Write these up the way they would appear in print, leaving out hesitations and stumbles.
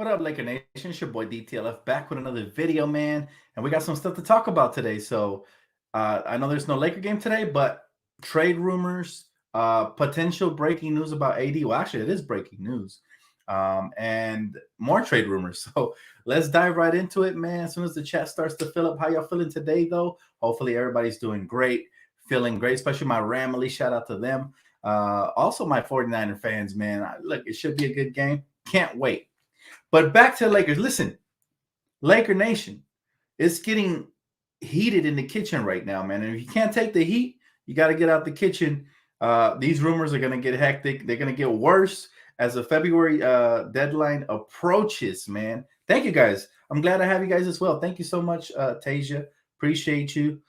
What up, Laker Nation? It's your boy DTLF back with another video, man. And we got some stuff to talk about today. So I know there's no Laker game today, but trade rumors, potential breaking news about AD. Well, actually, it is breaking news. And more trade rumors. So let's dive right into it, man. As soon as the chat starts to fill up, how y'all feeling today, though? Hopefully everybody's doing great, feeling great, especially my Ramily. Shout out to them. Also, my 49er fans, man. Look, it should be a good game. Can't wait. But back to the Lakers. Listen, Laker Nation, it's getting heated in the kitchen right now, man. And if you can't take the heat, you got to get out the kitchen. These rumors are going to get hectic. They're going to get worse as the February deadline approaches, man. Thank you, guys. I'm glad to have you guys as well. Thank you so much, Tasia. Appreciate you.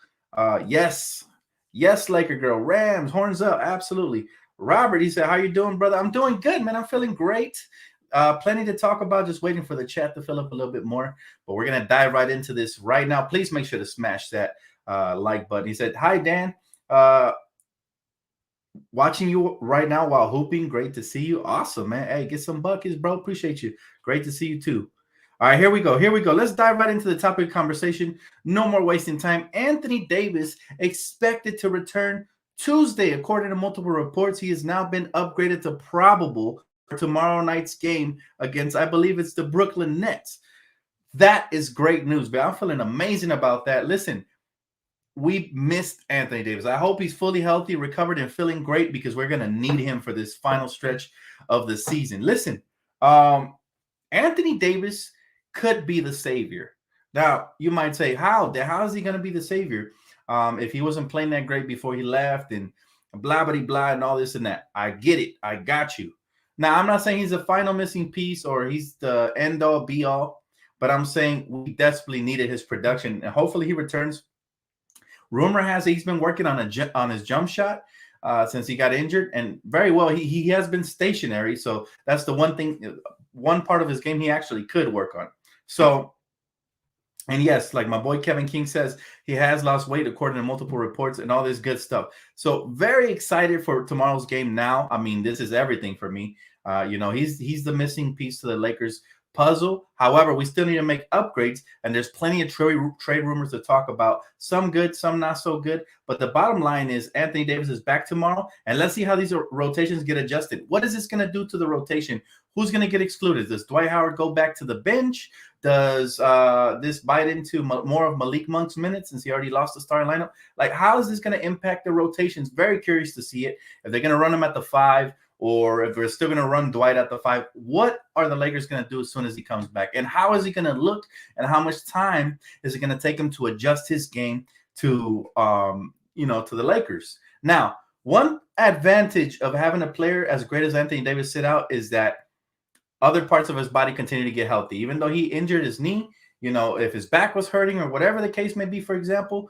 Yes, Laker girl. Rams, horns up. Absolutely. Robert, he said, how you doing, brother? I'm doing good, man. I'm feeling great. Plenty to talk about, just waiting for the chat to fill up a little bit more. But we're going to dive right into this right now. Please make sure to smash that like button. He said, hi, Dan. Watching you right now while hooping. Great to see you. Awesome, man. Hey, get some buckets, bro. Appreciate you. Great to see you, too. All right, here we go. Let's dive right into the topic of conversation. No more wasting time. Anthony Davis expected to return Tuesday. According to multiple reports, he has now been upgraded to probable tomorrow night's game against, I believe it's the Brooklyn Nets. That is great news, but I'm feeling amazing about that. Listen, we missed Anthony Davis. I hope he's fully healthy, recovered, and feeling great because we're going to need him for this final stretch of the season. Listen, Anthony Davis could be the savior. Now, you might say, how is he going to be the savior if he wasn't playing that great before he left and blah, blah, blah, and all this and that? I get it. I got you. Now, I'm not saying he's the final missing piece or he's the end-all, be-all, but I'm saying we desperately needed his production, and hopefully he returns. Rumor has it he's been working on his jump shot since he got injured, and very well, he has been stationary, so that's the one part of his game he actually could work on. So, and yes, like my boy Kevin King says, he has lost weight according to multiple reports and all this good stuff. So very excited for tomorrow's game now. I mean, this is everything for me. He's the missing piece to the Lakers puzzle. However, we still need to make upgrades, and there's plenty of trade rumors to talk about. Some good, some not so good. But the bottom line is Anthony Davis is back tomorrow, and let's see how these rotations get adjusted. What is this going to do to the rotation? Who's going to get excluded? Does Dwight Howard go back to the bench? Does this bite into more of Malik Monk's minutes since he already lost the starting lineup? Like, how is this going to impact the rotations? Very curious to see it. If they're going to run him at the 5, or if they're still going to run Dwight at the 5, what are the Lakers going to do as soon as he comes back? And how is he going to look? And how much time is it going to take him to adjust his game to the Lakers? Now, one advantage of having a player as great as Anthony Davis sit out is that other parts of his body continue to get healthy. Even though he injured his knee, if his back was hurting or whatever the case may be, for example,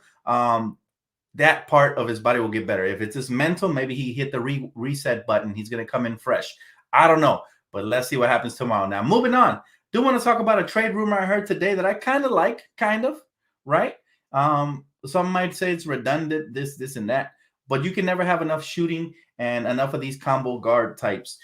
that part of his body will get better. If it's just mental, maybe he hit the reset button. He's going to come in fresh. I don't know, but let's see what happens tomorrow. Now, moving on. Do want to talk about a trade rumor I heard today that I kind of like, right? Some might say it's redundant, this, and that, but you can never have enough shooting and enough of these combo guard types.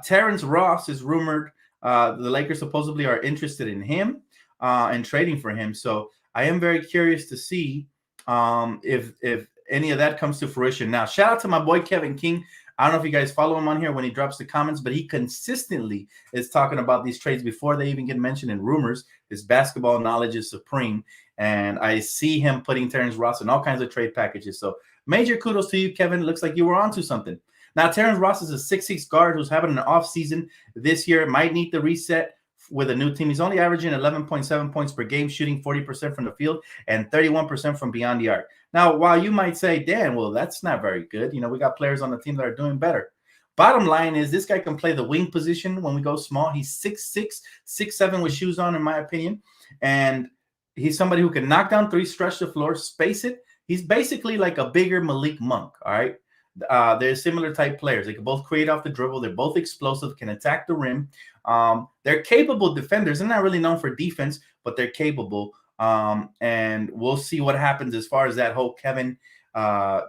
Terrence Ross is rumored. The Lakers supposedly are interested in him and trading for him. So I am very curious to see if any of that comes to fruition. Now, shout out to my boy Kevin King. I don't know if you guys follow him on here when he drops the comments, but he consistently is talking about these trades before they even get mentioned in rumors. His basketball knowledge is supreme, and I see him putting Terrence Ross in all kinds of trade packages. So major kudos to you, Kevin. It looks like you were onto something. Now, Terrence Ross is a 6'6" guard who's having an off season this year. Might need the reset with a new team. He's only averaging 11.7 points per game, shooting 40% from the field and 31% from beyond the arc. Now, while you might say, Dan, well, that's not very good. We got players on the team that are doing better. Bottom line is this guy can play the wing position when we go small. He's 6'6", 6'7" with shoes on, in my opinion. And he's somebody who can knock down threes, stretch the floor, space it. He's basically like a bigger Malik Monk, all right? They're similar type players. They can both create off the dribble. They're both explosive, can attack the rim. They're capable defenders. They're not really known for defense, but they're capable. And we'll see what happens as far as that whole Kevin, we'll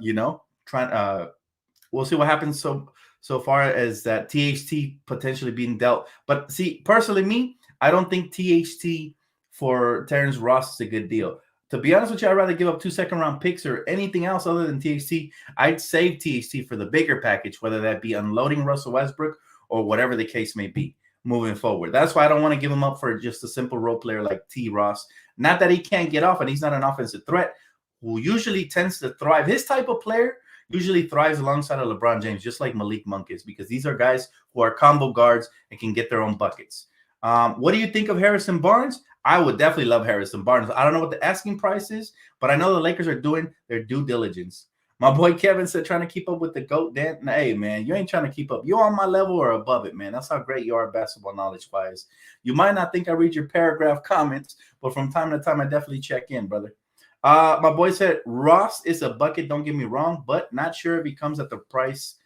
see what happens so far as that THT potentially being dealt. But see, personally, I don't think THT for Terrence Ross is a good deal. To be honest with you, I'd rather give up 2 second-round picks or anything else other than THT. I'd save THT for the bigger package, whether that be unloading Russell Westbrook or whatever the case may be moving forward. That's why I don't want to give him up for just a simple role player like T. Ross. Not that he can't get off and he's not an offensive threat, who usually tends to thrive. His type of player usually thrives alongside of LeBron James, just like Malik Monk is, because these are guys who are combo guards and can get their own buckets. What do you think of Harrison Barnes? I would definitely love Harrison Barnes. I don't know what the asking price is, but I know the Lakers are doing their due diligence. My boy Kevin said trying to keep up with the GOAT, Dan. Hey, man, you ain't trying to keep up. You're on my level or above it, man. That's how great you are basketball knowledge-wise. You might not think I read your paragraph comments, but from time to time, I definitely check in, brother. My boy said Ross is a bucket, don't get me wrong, but not sure if he comes at the price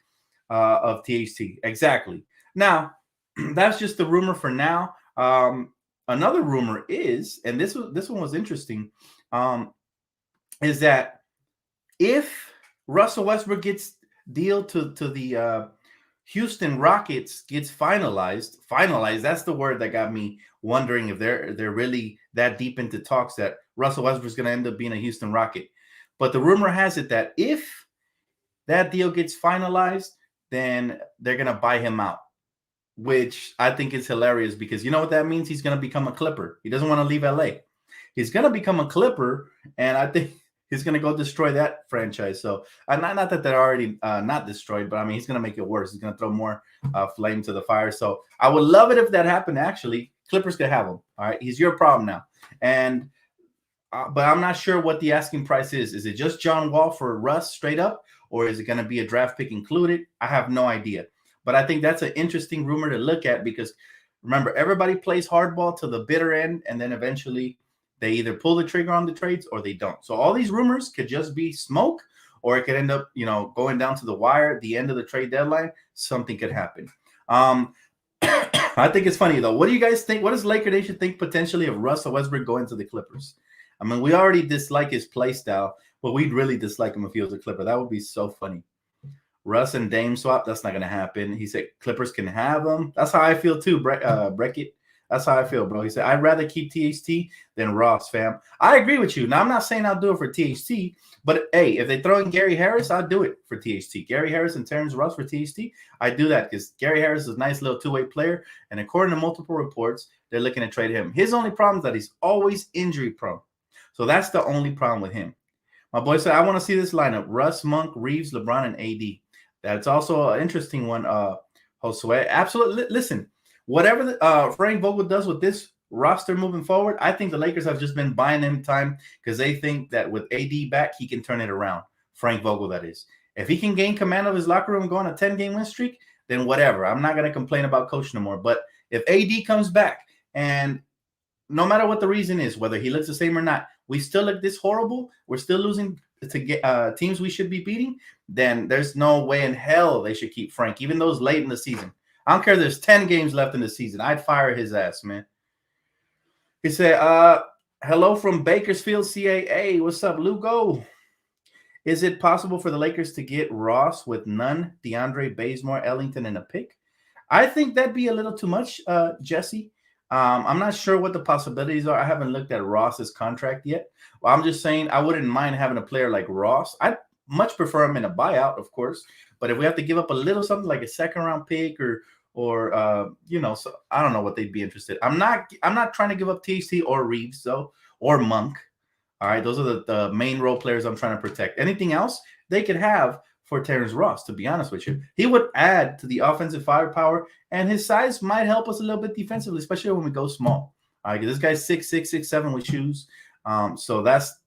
of THT. Exactly. Now, that's just the rumor for now. Another rumor is, and this one was interesting, is that if Russell Westbrook gets deal to the Houston Rockets gets finalized, that's the word that got me wondering if they're really that deep into talks that Russell Westbrook's going to end up being a Houston Rocket. But the rumor has it that if that deal gets finalized, then they're going to buy him out, which I think is hilarious because you know what that means? He's going to become a Clipper. He doesn't want to leave LA. He's going to become a Clipper, and I think he's going to go destroy that franchise. So not that they're already not destroyed, but I mean, he's going to make it worse. He's going to throw more flame to the fire. So I would love it if that happened. Actually, Clippers could have him. All right. He's your problem now. And but I'm not sure what the asking price is. Is it just John Wall for Russ straight up, or is it going to be a draft pick included? I have no idea. But I think that's an interesting rumor to look at because remember, everybody plays hardball to the bitter end, and then eventually they either pull the trigger on the trades or they don't. So all these rumors could just be smoke, or it could end up, going down to the wire at the end of the trade deadline. Something could happen. I think it's funny, though. What do you guys think? What does Laker Nation think potentially of Russell Westbrook going to the Clippers? I mean, we already dislike his play style, but we'd really dislike him if he was a Clipper. That would be so funny. Russ and Dame swap, that's not going to happen. He said Clippers can have him. That's how I feel too, Breckett. That's how I feel, bro. He said, I'd rather keep THT than Ross, fam. I agree with you. Now, I'm not saying I'll do it for THT, but, hey, if they throw in Gary Harris, I'll do it for THT. Gary Harris and Terrence Ross for THT, I do that because Gary Harris is a nice little two-way player, and according to multiple reports, they're looking to trade him. His only problem is that he's always injury-prone. So that's the only problem with him. My boy said, I want to see this lineup. Russ, Monk, Reeves, LeBron, and AD. That's also an interesting one, Josue. Absolutely. Listen, whatever Frank Vogel does with this roster moving forward, I think the Lakers have just been buying him time because they think that with AD back, he can turn it around. Frank Vogel, that is. If he can gain command of his locker room and go on a 10-game win streak, then whatever. I'm not going to complain about coach no more. But if AD comes back and no matter what the reason is, whether he looks the same or not, we still look this horrible, we're still losing to get teams we should be beating, then there's no way in hell they should keep Frank, even though it's late in the season. I don't care if there's 10 games left in the season. I'd fire his ass, man. He said, hello from Bakersfield, CAA. What's up, Lugo? Is it possible for the Lakers to get Ross with none, DeAndre, Bazemore, Ellington, and a pick? I think that'd be a little too much, Jesse. I'm not sure what the possibilities are. I haven't looked at Ross's contract yet. Well, I'm just saying I wouldn't mind having a player like Ross. I'd much prefer him in a buyout, of course. But if we have to give up a little something like a second-round pick or so I don't know what they'd be interested. I'm not trying to give up THT or Reeves, though, or Monk. All right, those are the main role players I'm trying to protect. Anything else they could have for Terrence Ross, to be honest with you. He would add to the offensive firepower, and his size might help us a little bit defensively, especially when we go small. All right, this guy's 6'6", 6'7" with shoes. So that's,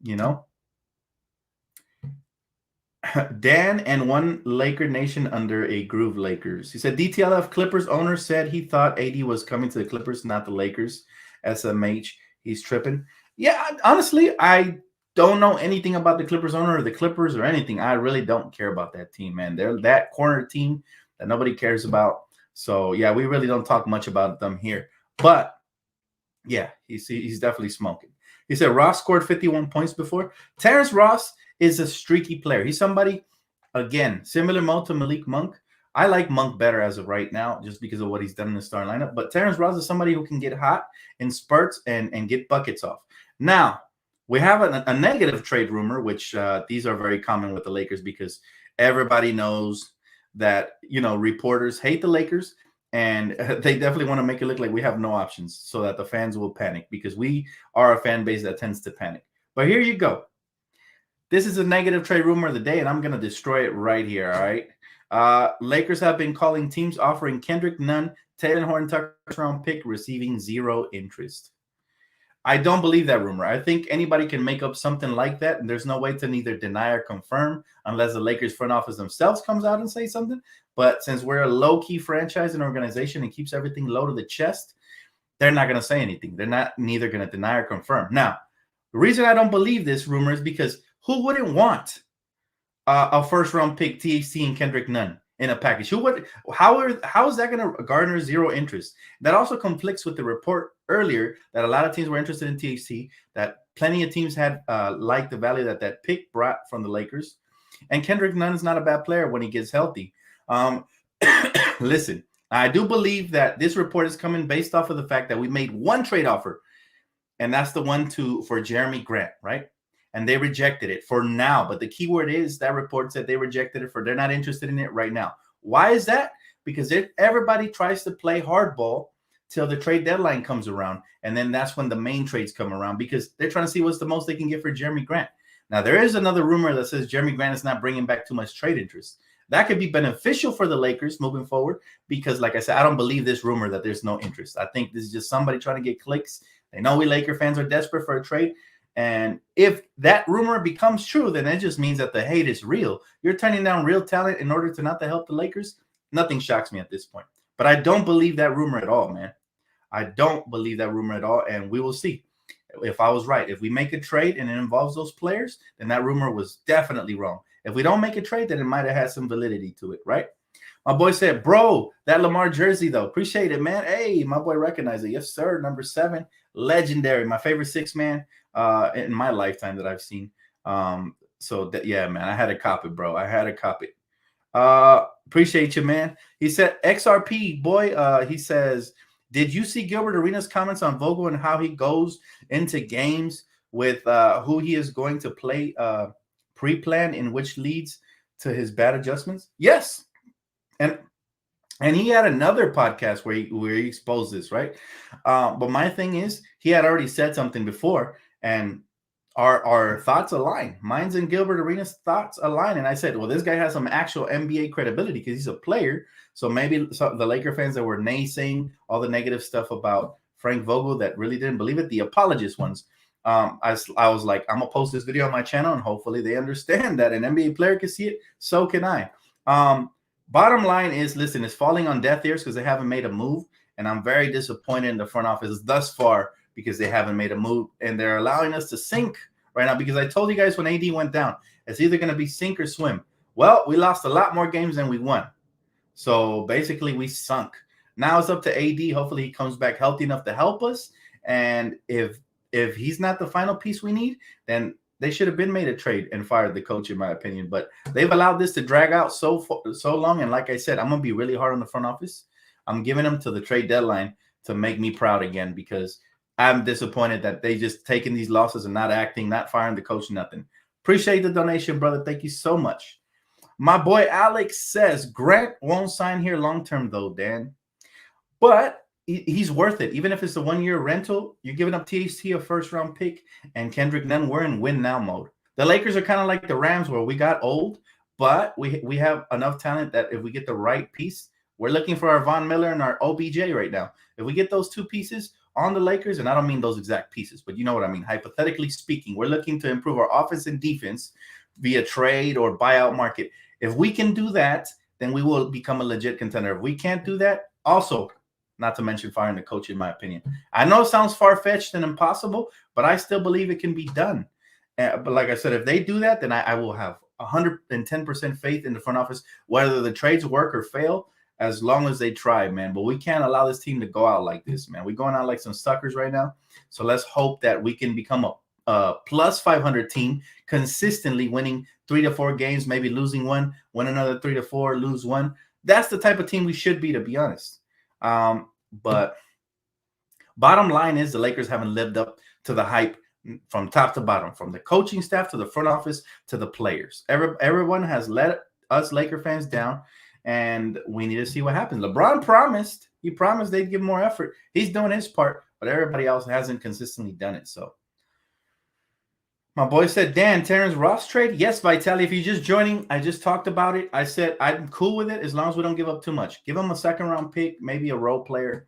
Dan and one Laker Nation under a groove Lakers. He said DTLF Clippers owner said he thought AD was coming to the Clippers, not the Lakers. SMH, he's tripping. Yeah, honestly, I don't know anything about the Clippers owner or the Clippers or anything. I really don't care about that team, man. They're that corner team that nobody cares about. So, yeah, we really don't talk much about them here. But, yeah, he's definitely smoking. He said Ross scored 51 points before. Terrence Ross is a streaky player. He's somebody, again, similar mode to Malik Monk. I like Monk better as of right now, just because of what he's done in the starting lineup. But Terrence Ross is somebody who can get hot in spurts and get buckets off. Now, we have a negative trade rumor, which these are very common with the Lakers because everybody knows that, reporters hate the Lakers, and they definitely want to make it look like we have no options so that the fans will panic, because we are a fan base that tends to panic. But here you go. This is a negative trade rumor of the day, and I'm going to destroy it right here, all right? Lakers have been calling teams offering Kendrick Nunn, Taylor Horton Tucker round pick, receiving zero interest. I don't believe that rumor. I think anybody can make up something like that, and there's no way to neither deny or confirm unless the Lakers front office themselves comes out and say something. But since we're a low-key franchise and organization and keeps everything low to the chest, they're not going to say anything. They're not neither going to deny or confirm. Now, the reason I don't believe this rumor is because who wouldn't want a first-round pick, THC, and Kendrick Nunn in a package? Who would? How is that going to garner zero interest? That also conflicts with the report earlier that a lot of teams were interested in THC, that plenty of teams had liked the value that pick brought from the Lakers, and Kendrick Nunn is not a bad player when he gets healthy. Listen, I do believe that this report is coming based off of the fact that we made one trade offer, and that's the one for Jeremy Grant, right? And they rejected it for now. But the key word is that report said they rejected it they're not interested in it right now. Why is that? Because everybody tries to play hardball till the trade deadline comes around. And then that's when the main trades come around, because they're trying to see what's the most they can get for Jeremy Grant. Now, there is another rumor that says Jeremy Grant is not bringing back too much trade interest. That could be beneficial for the Lakers moving forward, because, like I said, I don't believe this rumor that there's no interest. I think this is just somebody trying to get clicks. They know we Laker fans are desperate for a trade. And if that rumor becomes true, then it just means that the hate is real. You're turning down real talent in order to not to help the Lakers. Nothing shocks me at this point. But I don't believe that rumor at all, man. I don't believe that rumor at all. And we will see if I was right. If we make a trade and it involves those players, then that rumor was definitely wrong. If we don't make a trade, then it might have had some validity to it, right? My boy said, bro, that Lamar jersey, though. Appreciate it, man. Hey, my boy recognized it. Yes, sir. Number 7. Legendary. My favorite 6-man in my lifetime that I've seen. Yeah, man, I had to cop it, bro. I had to cop it. Appreciate you, man. He said, XRP, boy, he says, did you see Gilbert Arenas' comments on Vogel and how he goes into games with who he is going to play pre-plan, in which leads to his bad adjustments? Yes. And he had another podcast where he exposed this, right? But my thing is, he had already said something before, and our thoughts align. Mine's and Gilbert Arenas' thoughts align. And I said, well, this guy has some actual NBA credibility because he's a player. So maybe the Laker fans that were naysaying all the negative stuff about Frank Vogel that really didn't believe it, the apologist ones, I was like, I'm going to post this video on my channel, and hopefully they understand that an NBA player can see it. So can I. Bottom line is, listen, it's falling on deaf ears because they haven't made a move. And I'm very disappointed in the front office thus far because they haven't made a move. And they're allowing us to sink right now, because I told you guys when AD went down, it's either going to be sink or swim. Well, we lost a lot more games than we won. So basically we sunk. Now it's up to AD. Hopefully he comes back healthy enough to help us. And if he's not the final piece we need, then they should have been made a trade and fired the coach, in my opinion. But they've allowed this to drag out so long. And like I said, I'm going to be really hard on the front office. I'm giving them to the trade deadline to make me proud again, because I'm disappointed that they just taking these losses and not acting, not firing the coach, nothing. Appreciate the donation, brother. Thank you so much. My boy Alex says, Grant won't sign here long-term, though, Dan. But he's worth it. Even if it's a 1-year rental, you're giving up THC, a first-round pick, and Kendrick Nunn. We're in win-now mode. The Lakers are kind of like the Rams, where we got old, but we have enough talent that if we get the right piece, we're looking for our Von Miller and our OBJ right now. If we get those two pieces on the Lakers, and I don't mean those exact pieces, but you know what I mean. Hypothetically speaking, we're looking to improve our offense and defense via trade or buyout market. If we can do that, then we will become a legit contender. If we can't do that, also, not to mention firing the coach, in my opinion. I know it sounds far-fetched and impossible, but I still believe it can be done. But like I said, if they do that, then I will have 110% faith in the front office, whether the trades work or fail, as long as they try, man. But we can't allow this team to go out like this, man. We're going out like some suckers right now. So let's hope that we can become a plus 500 team, consistently winning 3 to 4 games, maybe losing one, win another 3 to 4, lose one. That's the type of team we should be, to be honest. But bottom line is the Lakers haven't lived up to the hype from top to bottom, from the coaching staff to the front office to the players. Everyone has let us Laker fans down, and we need to see what happens. LeBron promised. He promised they'd give more effort. He's doing his part, but everybody else hasn't consistently done it. So my boy said, Dan, Terrence Ross trade? Yes, Vitaly, if you're just joining, I just talked about it. I said I'm cool with it as long as we don't give up too much. Give him a second-round pick, maybe a role player.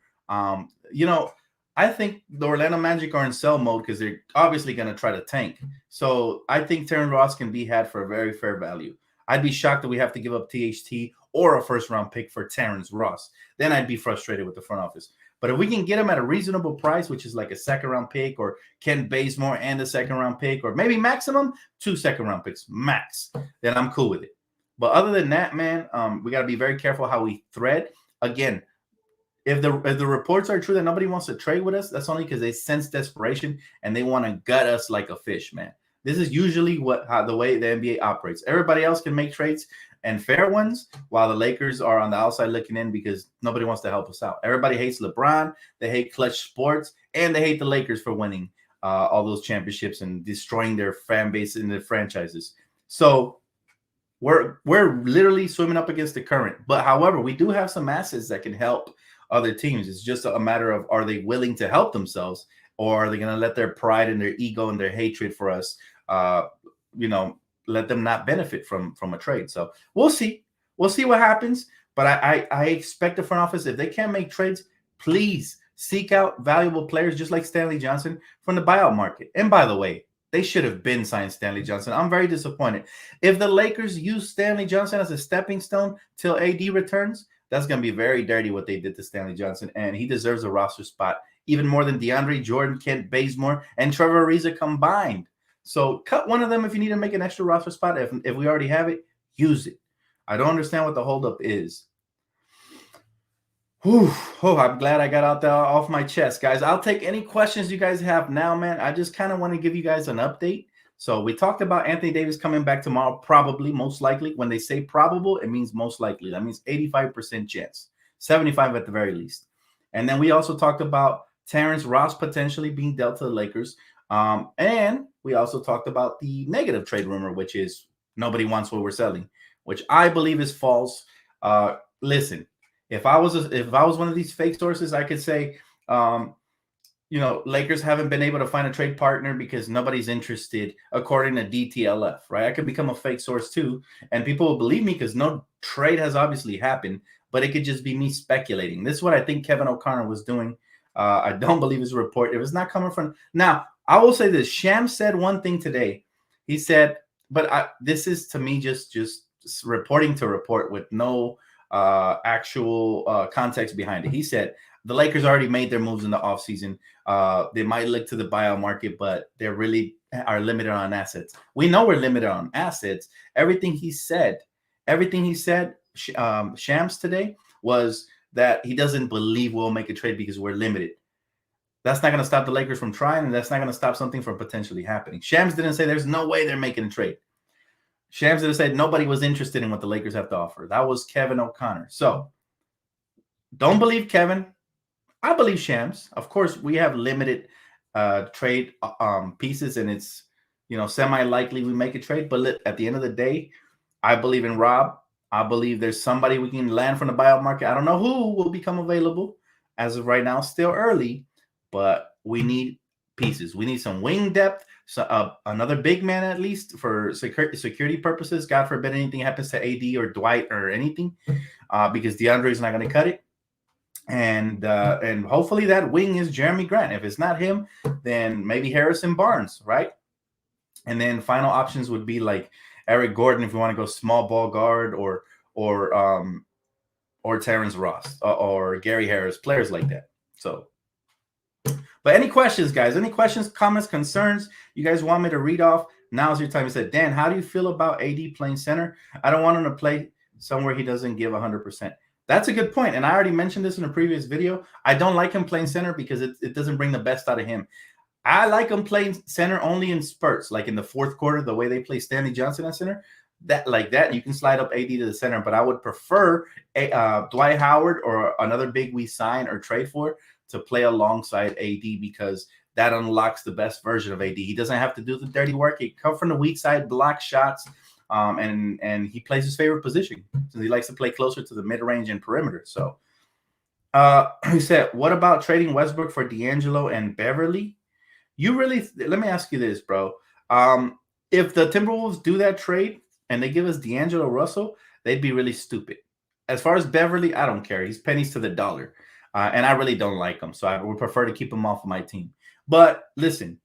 I think the Orlando Magic are in sell mode because they're obviously going to try to tank. So I think Terrence Ross can be had for a very fair value. I'd be shocked that we have to give up THT or a first-round pick for Terrence Ross. Then I'd be frustrated with the front office. But if we can get him at a reasonable price, which is like a second-round pick or Ken Bazemore and a second-round pick, or maybe maximum 2 second-round picks, max, then I'm cool with it. But other than that, man, we got to be very careful how we thread. Again, if the reports are true that nobody wants to trade with us, that's only because they sense desperation and they want to gut us like a fish, man. This is usually the way the NBA operates. Everybody else can make trades and fair ones, while the Lakers are on the outside looking in because nobody wants to help us out. Everybody hates LeBron, they hate Clutch Sports, and they hate the Lakers for winning all those championships and destroying their fan base and their franchises. So we're literally swimming up against the current. But however, we do have some assets that can help other teams. It's just a matter of, are they willing to help themselves, or are they going to let their pride and their ego and their hatred for us let them not benefit from a trade. So we'll see what happens. But I expect the front office, if they can't make trades, please seek out valuable players just like Stanley Johnson from the buyout market. And by the way, they should have been signed Stanley Johnson. I'm very disappointed. If the Lakers use Stanley Johnson as a stepping stone till AD returns, that's going to be very dirty what they did to Stanley Johnson, and he deserves a roster spot even more than DeAndre Jordan, Kent Bazemore, and Trevor Ariza combined. So cut one of them if you need to make an extra roster spot. If we already have it, use it. I don't understand what the holdup is. I'm glad I got out there off my chest, guys. I'll take any questions you guys have now, man. I just kind of want to give you guys an update. So we talked about Anthony Davis coming back tomorrow, probably, most likely. When they say probable, it means most likely. That means 85% chance, 75 at the very least. And then we also talked about Terrence Ross potentially being dealt to the Lakers. And we also talked about the negative trade rumor, which is nobody wants what we're selling, which I believe is false. Listen, if I was one of these fake sources, I could say, Lakers haven't been able to find a trade partner because nobody's interested, according to DTLF, right? I could become a fake source too, and people will believe me because no trade has obviously happened, but it could just be me speculating. This is what I think Kevin O'Connor was doing. I don't believe his report. If it's not coming from now, I will say this. Shams said one thing today. He said, but this is to me just reporting to report with no actual context behind it. He said the Lakers already made their moves in the offseason. They might look to the buyout market, but they really are limited on assets. We know we're limited on assets. Everything he said, Shams today, was that he doesn't believe we'll make a trade because we're limited. That's not going to stop the Lakers from trying, and that's not going to stop something from potentially happening. Shams didn't say there's no way they're making a trade. Shams didn't say nobody was interested in what the Lakers have to offer. That was Kevin O'Connor. So don't believe Kevin. I believe Shams. Of course, we have limited trade pieces, and it's semi-likely we make a trade. But at the end of the day, I believe in Rob. I believe there's somebody we can land from the buyout market. I don't know who will become available as of right now. Still early, but we need pieces. We need some wing depth. So another big man at least for security purposes. God forbid anything happens to AD or Dwight or anything, because DeAndre is not going to cut it. And hopefully that wing is Jeremy Grant. If it's not him, then maybe Harrison Barnes, right? And then final options would be like Eric Gordon if you want to go small ball guard, or Terrence Ross or Gary Harris, players like that. So, but any questions, guys? Any questions, comments, concerns you guys want me to read off? Now's your time. He said, Dan, how do you feel about AD playing center? I don't want him to play somewhere he doesn't give 100%. That's a good point. And I already mentioned this in a previous video. I don't like him playing center because it doesn't bring the best out of him. I like him playing center only in spurts, like in the fourth quarter, the way they play Stanley Johnson at center. that like that, you can slide up AD to the center. But I would prefer Dwight Howard or another big we sign or trade for to play alongside AD, because that unlocks the best version of AD. He doesn't have to do the dirty work. He come from the weak side, block shots, and he plays his favorite position, since he likes to play closer to the mid-range and perimeter. So he said, what about trading Westbrook for D'Angelo and Beverly? You really, let me ask you this, bro. If the Timberwolves do that trade and they give us D'Angelo Russell, they'd be really stupid. As far as Beverly, I don't care. He's pennies to the dollar. And I really don't like him. So I would prefer to keep him off of my team. But listen,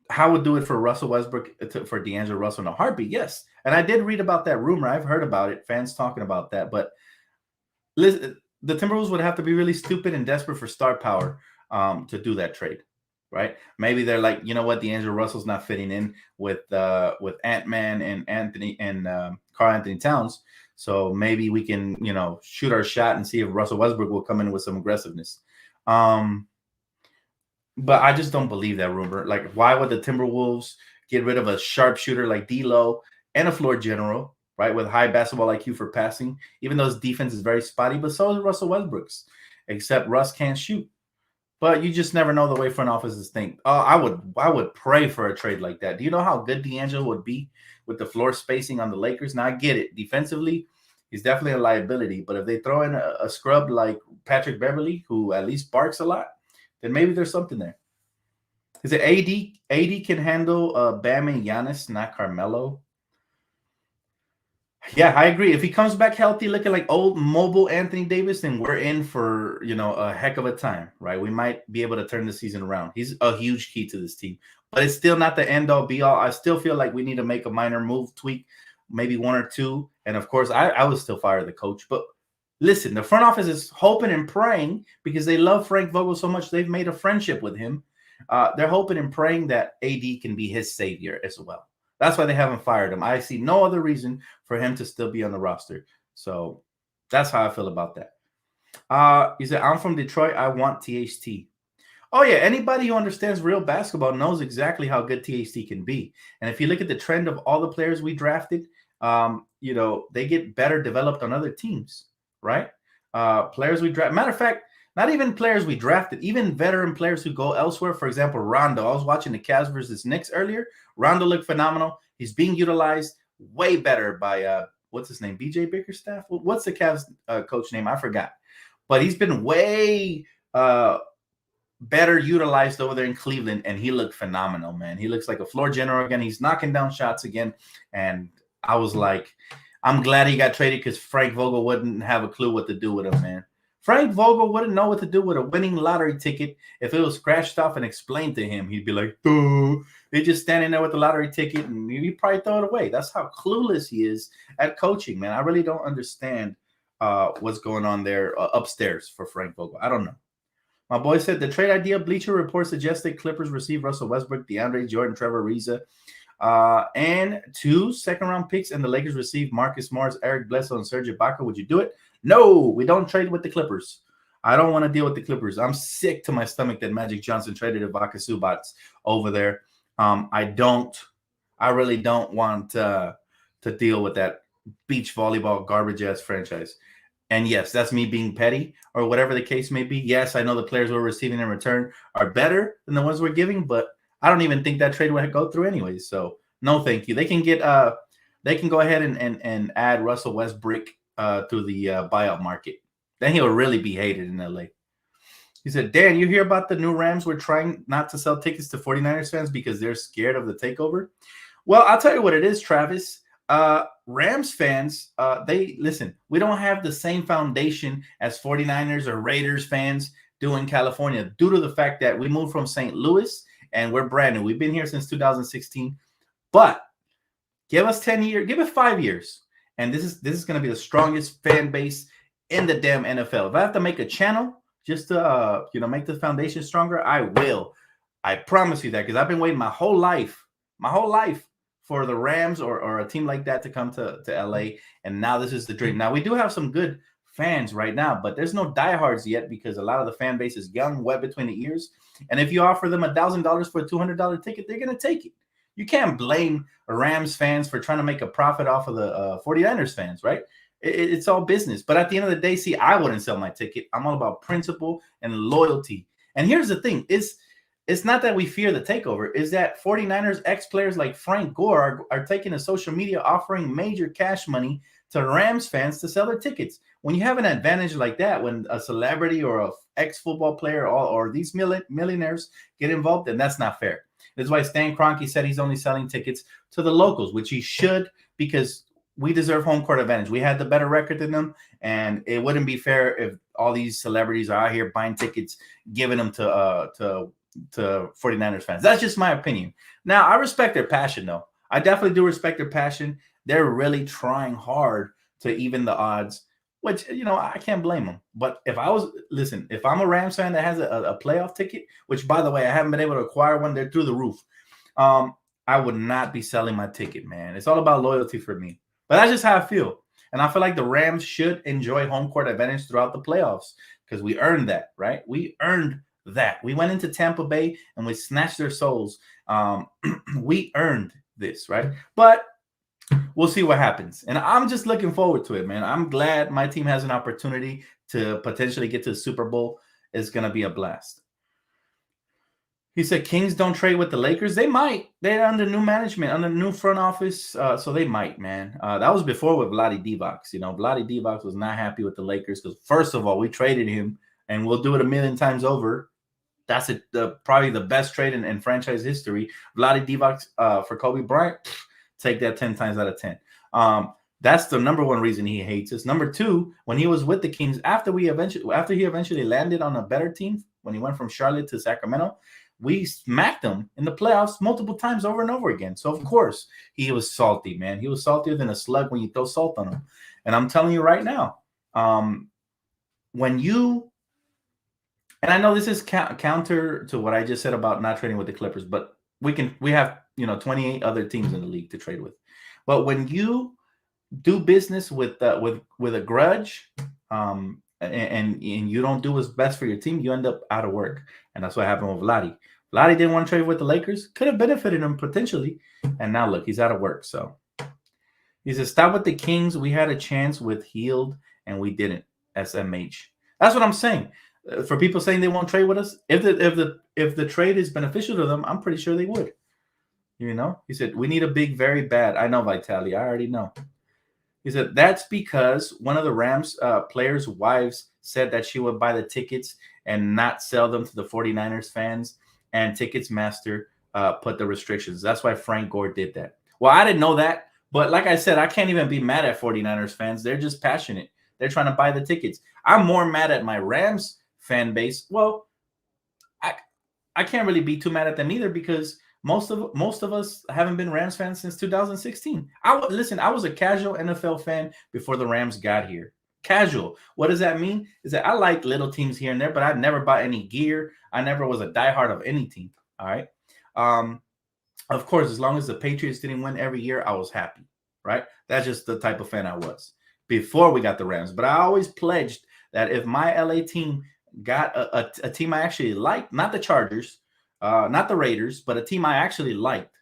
I would do it for Russell Westbrook, for D'Angelo Russell in a heartbeat. Yes. And I did read about that rumor. I've heard about it. Fans talking about that. But listen, the Timberwolves would have to be really stupid and desperate for star power to do that trade, right? Maybe they're like, you know what, D'Angelo Russell's not fitting in with Ant-Man and Anthony and Karl Anthony Towns, so maybe we can, you know, shoot our shot and see if Russell Westbrook will come in with some aggressiveness. But I just don't believe that rumor. Like, why would the Timberwolves get rid of a sharpshooter like D'Lo and a floor general, right, with high basketball IQ for passing, even though his defense is very spotty, but so is Russell Westbrook's, except Russ can't shoot. But you just never know the way front offices think. Oh, I would pray for a trade like that. Do you know how good D'Angelo would be with the floor spacing on the Lakers? Now, I get it. Defensively, he's definitely a liability. But if they throw in a scrub like Patrick Beverly, who at least barks a lot, then maybe there's something there. Is it AD? AD can handle Bam and Giannis, not Carmelo. Yeah, I agree. If he comes back healthy, looking like old mobile Anthony Davis, then we're in for, you know, a heck of a time, right? We might be able to turn the season around. He's a huge key to this team, but it's still not the end all be all. I still feel like we need to make a minor move, tweak, maybe one or two. And of course, I would still fire the coach. But listen, the front office is hoping and praying, because they love Frank Vogel so much. They've made a friendship with him. They're hoping and praying that AD can be his savior as well. That's why they haven't fired him. I see no other reason for him to still be on the roster. So that's how I feel about that. He said, I'm from Detroit. I want THT. Oh, yeah. Anybody who understands real basketball knows exactly how good THT can be. And if you look at the trend of all the players we drafted, you know, they get better developed on other teams, right? Players we draft. Matter of fact, not even players we drafted, even veteran players who go elsewhere. For example, Rondo. I was watching the Cavs versus Knicks earlier. Rondo looked phenomenal. He's being utilized way better by, what's his name, BJ Bickerstaff? What's the Cavs coach name? I forgot. But he's been way better utilized over there in Cleveland, and he looked phenomenal, man. He looks like a floor general again. He's knocking down shots again. And I was like, I'm glad he got traded, because Frank Vogel wouldn't have a clue what to do with him, man. Frank Vogel wouldn't know what to do with a winning lottery ticket if it was scratched off and explained to him. He'd be like, duh. They're just standing there with the lottery ticket, and he'd probably throw it away. That's how clueless he is at coaching, man. I really don't understand what's going on there upstairs for Frank Vogel. I don't know. My boy said the trade idea, Bleacher Report suggested Clippers receive Russell Westbrook, DeAndre Jordan, Trevor Ariza, and 2 second-round picks, and the Lakers receive Marcus Morris, Eric Bledsoe, and Serge Ibaka. Would you do it? No, we don't trade with the Clippers. I don't want to deal with the Clippers. I'm sick to my stomach that Magic Johnson traded Ibaka Subats over there. I really don't want to deal with that beach volleyball garbage-ass franchise. And yes, that's me being petty or whatever the case may be. Yes, I know the players we're receiving in return are better than the ones we're giving, but I don't even think that trade would go through anyways. So no, thank you. They can get they can go ahead and add Russell Westbrook through the buyout market. Then he'll really be hated in LA. He said, Dan, you hear about the new Rams? We're trying not to sell tickets to 49ers fans because they're scared of the takeover. Well, I'll tell you what it is, Travis. Rams fans, listen, we don't have the same foundation as 49ers or Raiders fans do in California, due to the fact that we moved from St. Louis and we're brand new. We've been here since 2016, but give us 10 years, give it 5 years. And this is going to be the strongest fan base in the damn NFL. If I have to make a channel just to make the foundation stronger, I will. I promise you that, because I've been waiting my whole life for the Rams or a team like that to come to LA, and now this is the dream. Now we do have some good fans right now, but there's no diehards yet, because a lot of the fan base is young, wet between the ears. And if you offer them $1,000 for a $200 ticket, they're going to take it. You can't blame Rams fans for trying to make a profit off of the 49ers fans, right? It's all business. But at the end of the day, see, I wouldn't sell my ticket. I'm all about principle and loyalty. And here's the thing, it's not that we fear the takeover, is that 49ers ex-players like Frank Gore are taking to social media offering major cash money to Rams fans to sell their tickets. When you have an advantage like that, when a celebrity or a ex-football player or these millionaires get involved, then that's not fair. That's why Stan Kroenke said he's only selling tickets to the locals, which he should, because we deserve home court advantage. We had the better record than them, and it wouldn't be fair if all these celebrities are out here buying tickets, giving them to 49ers fans. That's just my opinion. Now, I respect their passion, though. I definitely do respect their passion. They're really trying hard to even the odds, which, you know, I can't blame them. But if I'm a Rams fan that has a playoff ticket, which, by the way, I haven't been able to acquire one, they're through the roof. I would not be selling my ticket, man. It's all about loyalty for me. But that's just how I feel. And I feel like the Rams should enjoy home court advantage throughout the playoffs because we earned that, right? We earned that. We went into Tampa Bay and we snatched their souls. We earned this, right? But we'll see what happens. And I'm just looking forward to it, man. I'm glad my team has an opportunity to potentially get to the Super Bowl. It's going to be a blast. He said Kings don't trade with the Lakers. They might. They're under new management, under new front office, so they might, man. That was before with Vlade Divac. You know, Vlade Divac was not happy with the Lakers because, first of all, we traded him, and we'll do it a million times over. That's probably the best trade in franchise history. Vlade Divac for Kobe Bryant, take that 10 times out of 10. That's the number one reason he hates us. Number two, when he was with the Kings, after he eventually landed on a better team, when he went from Charlotte to Sacramento, we smacked him in the playoffs multiple times over and over again. So, of course, he was salty, man. He was saltier than a slug when you throw salt on him. And I'm telling you right now, when you – and I know this is counter to what I just said about not trading with the Clippers, but we have, 28 other teams in the league to trade with. But when you do business with a grudge and you don't do what's best for your team, you end up out of work. And that's what happened with Vlade. Vlade didn't want to trade with the Lakers. Could have benefited him potentially. And now look, he's out of work. So he says, stop with the Kings. We had a chance with Hield and we didn't. SMH. That's what I'm saying. For people saying they won't trade with us, if the trade is beneficial to them, I'm pretty sure they would. He said, we need a big, very bad. I know, Vitali. I already know. He said, that's because one of the Rams players' wives said that she would buy the tickets and not sell them to the 49ers fans, and Tickets Master put the restrictions. That's why Frank Gore did that. Well, I didn't know that, but like I said, I can't even be mad at 49ers fans. They're just passionate. They're trying to buy the tickets. I'm more mad at my Rams fan base. Well, I can't really be too mad at them either because most of us haven't been Rams fans since 2016. I was a casual NFL fan before the Rams got here. Casual. What does that mean? Is that I like little teams here and there, but I never bought any gear. I never was a diehard of any team. All right. Of course, as long as the Patriots didn't win every year, I was happy. Right. That's just the type of fan I was before we got the Rams. But I always pledged that if my LA team got a team I actually liked, not the Chargers, not the Raiders, but a team I actually liked,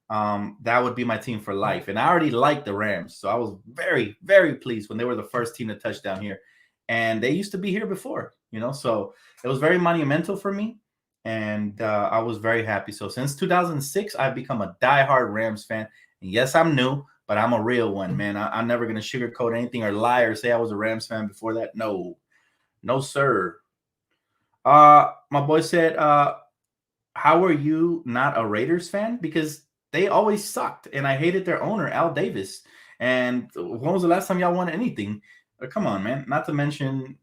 that would be my team for life. And I already liked the Rams. So I was very, very pleased when they were the first team to touch down here. And they used to be here before, so it was very monumental for me. And I was very happy. So since 2006, I've become a diehard Rams fan. And yes, I'm new, but I'm a real one, man. I'm never going to sugarcoat anything or lie or say I was a Rams fan before that. No, sir. My boy said, how are you not a Raiders fan? Because they always sucked, and I hated their owner, Al Davis. And when was the last time y'all won anything? Come on, man. Not to mention,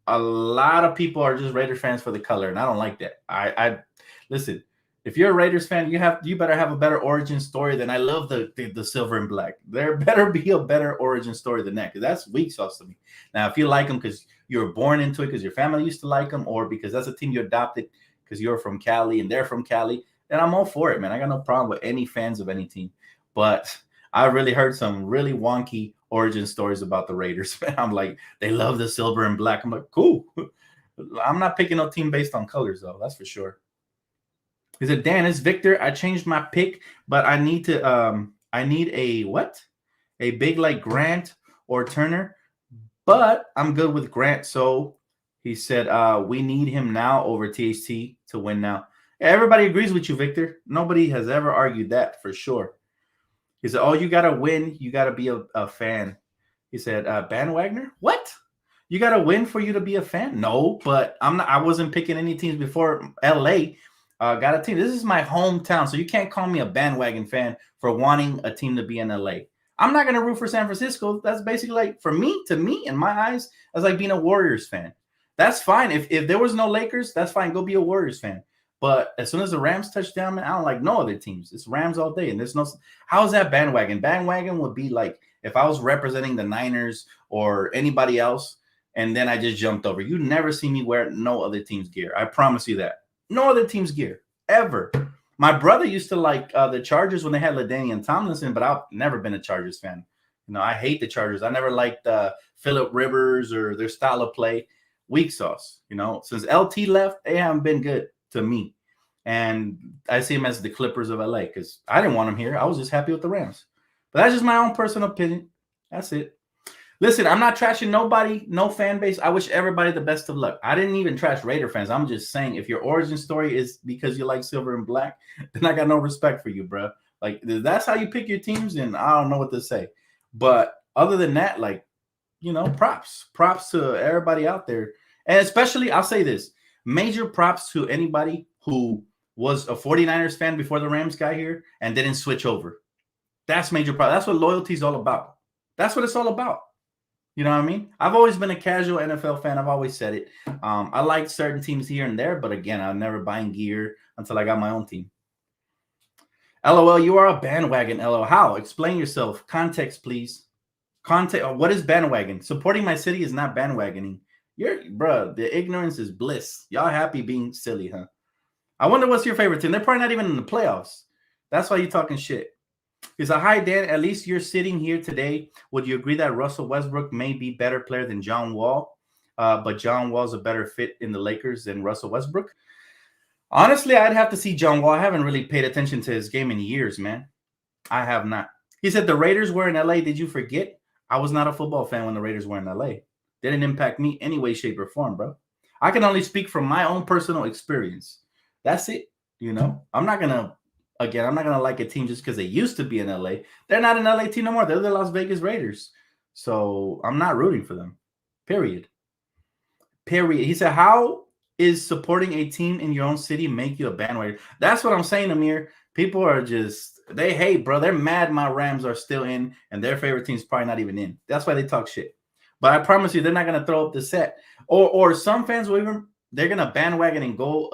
a lot of people are just Raiders fans for the color, and I don't like that. I listen. If you're a Raiders fan, you better have a better origin story than I love the silver and black. There better be a better origin story than that, because that's weak sauce to me. Now, if you like them because you were born into it, because your family used to like them, or because that's a team you adopted because you're from Cali and they're from Cali, then I'm all for it, man. I got no problem with any fans of any team. But I really heard some really wonky origin stories about the Raiders. I'm like, they love the silver and black. I'm like, cool. I'm not picking no team based on colors, though. That's for sure. He said, Dan, it's Victor. I changed my pick, but I need a what? A big like Grant or Turner, but I'm good with Grant. So he said, we need him now over THT to win now. Everybody agrees with you, Victor. Nobody has ever argued that for sure. He said, oh, you got to win. You got to be a fan. He said, bandwagoner? What? You got to win for you to be a fan? No, but I wasn't picking any teams before LA got a team. This is my hometown, so you can't call me a bandwagon fan for wanting a team to be in LA. I'm not going to root for San Francisco. That's basically like, to me, in my eyes, that's like being a Warriors fan. That's fine. If there was no Lakers, that's fine. Go be a Warriors fan. But as soon as the Rams touch down, man, I don't like no other teams. It's Rams all day. And there's no – how is that bandwagon? Bandwagon would be like if I was representing the Niners or anybody else and then I just jumped over. You'd never see me wear no other team's gear. I promise you that. No other team's gear ever. My brother used to like the Chargers when they had LaDainian Tomlinson, but I've never been a Chargers fan. You know, I hate the Chargers. I never liked Phillip Rivers or their style of play. Weak sauce. You know, since LT left, they haven't been good to me. And I see them as the Clippers of LA because I didn't want them here. I was just happy with the Rams. But that's just my own personal opinion. That's it. Listen, I'm not trashing nobody, no fan base. I wish everybody the best of luck. I didn't even trash Raider fans. I'm just saying if your origin story is because you like silver and black, then I got no respect for you, bro. Like, that's how you pick your teams, and I don't know what to say. But other than that, like, you know, props to everybody out there. And especially, I'll say this, major props to anybody who was a 49ers fan before the Rams got here and didn't switch over. That's major prop. That's what loyalty is all about. That's what it's all about. You know what I mean? I've always been a casual NFL fan. I've always said it. I like certain teams here and there, but again, I'm never buying gear until I got my own team. LOL, you are a bandwagon, LOL. How? Explain yourself. Context, please. Context. What is bandwagon? Supporting my city is not bandwagoning. Bro, the ignorance is bliss. Y'all happy being silly, huh? I wonder what's your favorite team. They're probably not even in the playoffs. That's why you're talking shit. He's a hi, Dan. At least you're sitting here today. Would you agree that Russell Westbrook may be better player than John Wall? But John Wall's a better fit in the Lakers than Russell Westbrook? Honestly, I'd have to see John Wall. I haven't really paid attention to his game in years, man. I have not. He said the Raiders were in LA. Did you forget? I was not a football fan when the Raiders were in LA. They didn't impact me any way, shape, or form, bro. I can only speak from my own personal experience. That's it. You know, I'm not going to like a team just because they used to be in LA. They're not an LA team no more. They're the Las Vegas Raiders. So I'm not rooting for them. Period. He said, how is supporting a team in your own city make you a bandwagon? That's what I'm saying, Amir. People are just, they hate, bro. They're mad my Rams are still in and their favorite team's probably not even in. That's why they talk shit. But I promise you, they're not going to throw up the set. Or some fans will even, they're going to bandwagon and go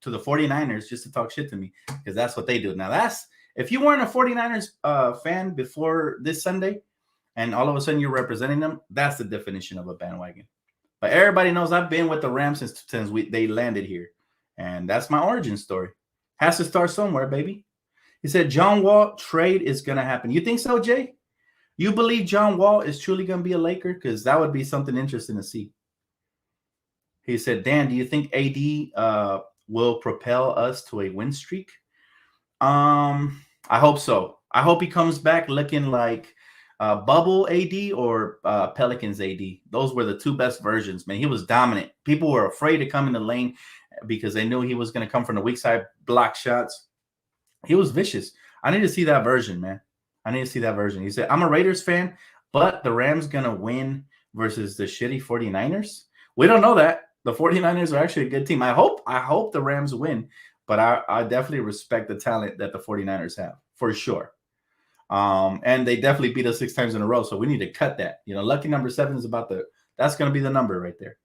to the 49ers just to talk shit to me because that's what they do. Now, that's, if you weren't a 49ers fan before this Sunday and all of a sudden you're representing them, that's the definition of a bandwagon. But everybody knows I've been with the Rams since they landed here. And that's my origin story. Has to start somewhere, baby. He said, John Wall trade is going to happen. You think so, Jay? You believe John Wall is truly going to be a Laker? Because that would be something interesting to see. He said, Dan, do you think AD will propel us to a win streak? I hope so. I hope he comes back looking like Bubble AD or Pelicans AD. Those were the two best versions, man. He was dominant. People were afraid to come in the lane because they knew he was going to come from the weak side, block shots. He was vicious. I need to see that version, man. I need to see that version. He said, I'm a Raiders fan, but the Rams going to win versus the shitty 49ers. We don't know that. The 49ers are actually a good team. I hope the Rams win, but I definitely respect the talent that the 49ers have, for sure. And they definitely beat us 6 times in a row, so we need to cut that. You know, lucky number 7 is that's going to be the number right there.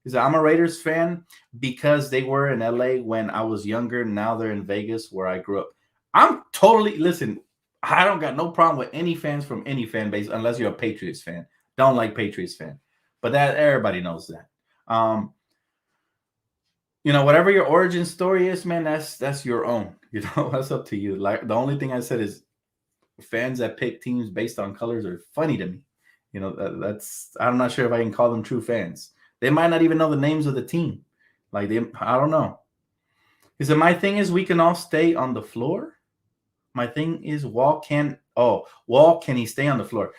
He said, I'm a Raiders fan because they were in LA when I was younger. Now they're in Vegas where I grew up. Listen, I don't got no problem with any fans from any fan base unless you're a Patriots fan. Don't like Patriots fan. But that everybody knows that. You know, whatever your origin story is, man, that's your own. You know, that's up to you. Like, the only thing I said is fans that pick teams based on colors are funny to me. You know, I'm not sure if I can call them true fans. They might not even know the names of the team. I don't know. He said, my thing is we can all stay on the floor. My thing is Wall can he stay on the floor?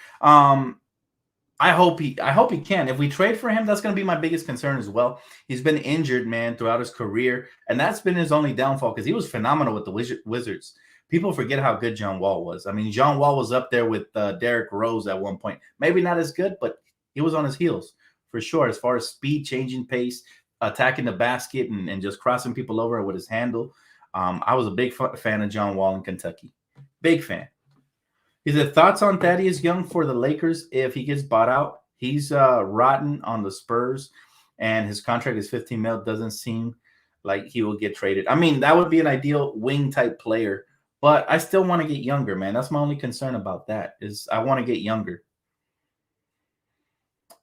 I hope he can. If we trade for him, that's going to be my biggest concern as well. He's been injured, man, throughout his career, and that's been his only downfall because he was phenomenal with the Wizards. People forget how good John Wall was. I mean, John Wall was up there with Derrick Rose at one point. Maybe not as good, but he was on his heels for sure as far as speed, changing pace, attacking the basket, and just crossing people over with his handle. I was a big fan of John Wall in Kentucky. Big fan. He said, thoughts on Thaddeus Young for the Lakers if he gets bought out? He's rotten on the Spurs, and his contract is 15 mil. Doesn't seem like he will get traded. I mean, that would be an ideal wing type player, but I still want to get younger, man. That's my only concern about that is I want to get younger.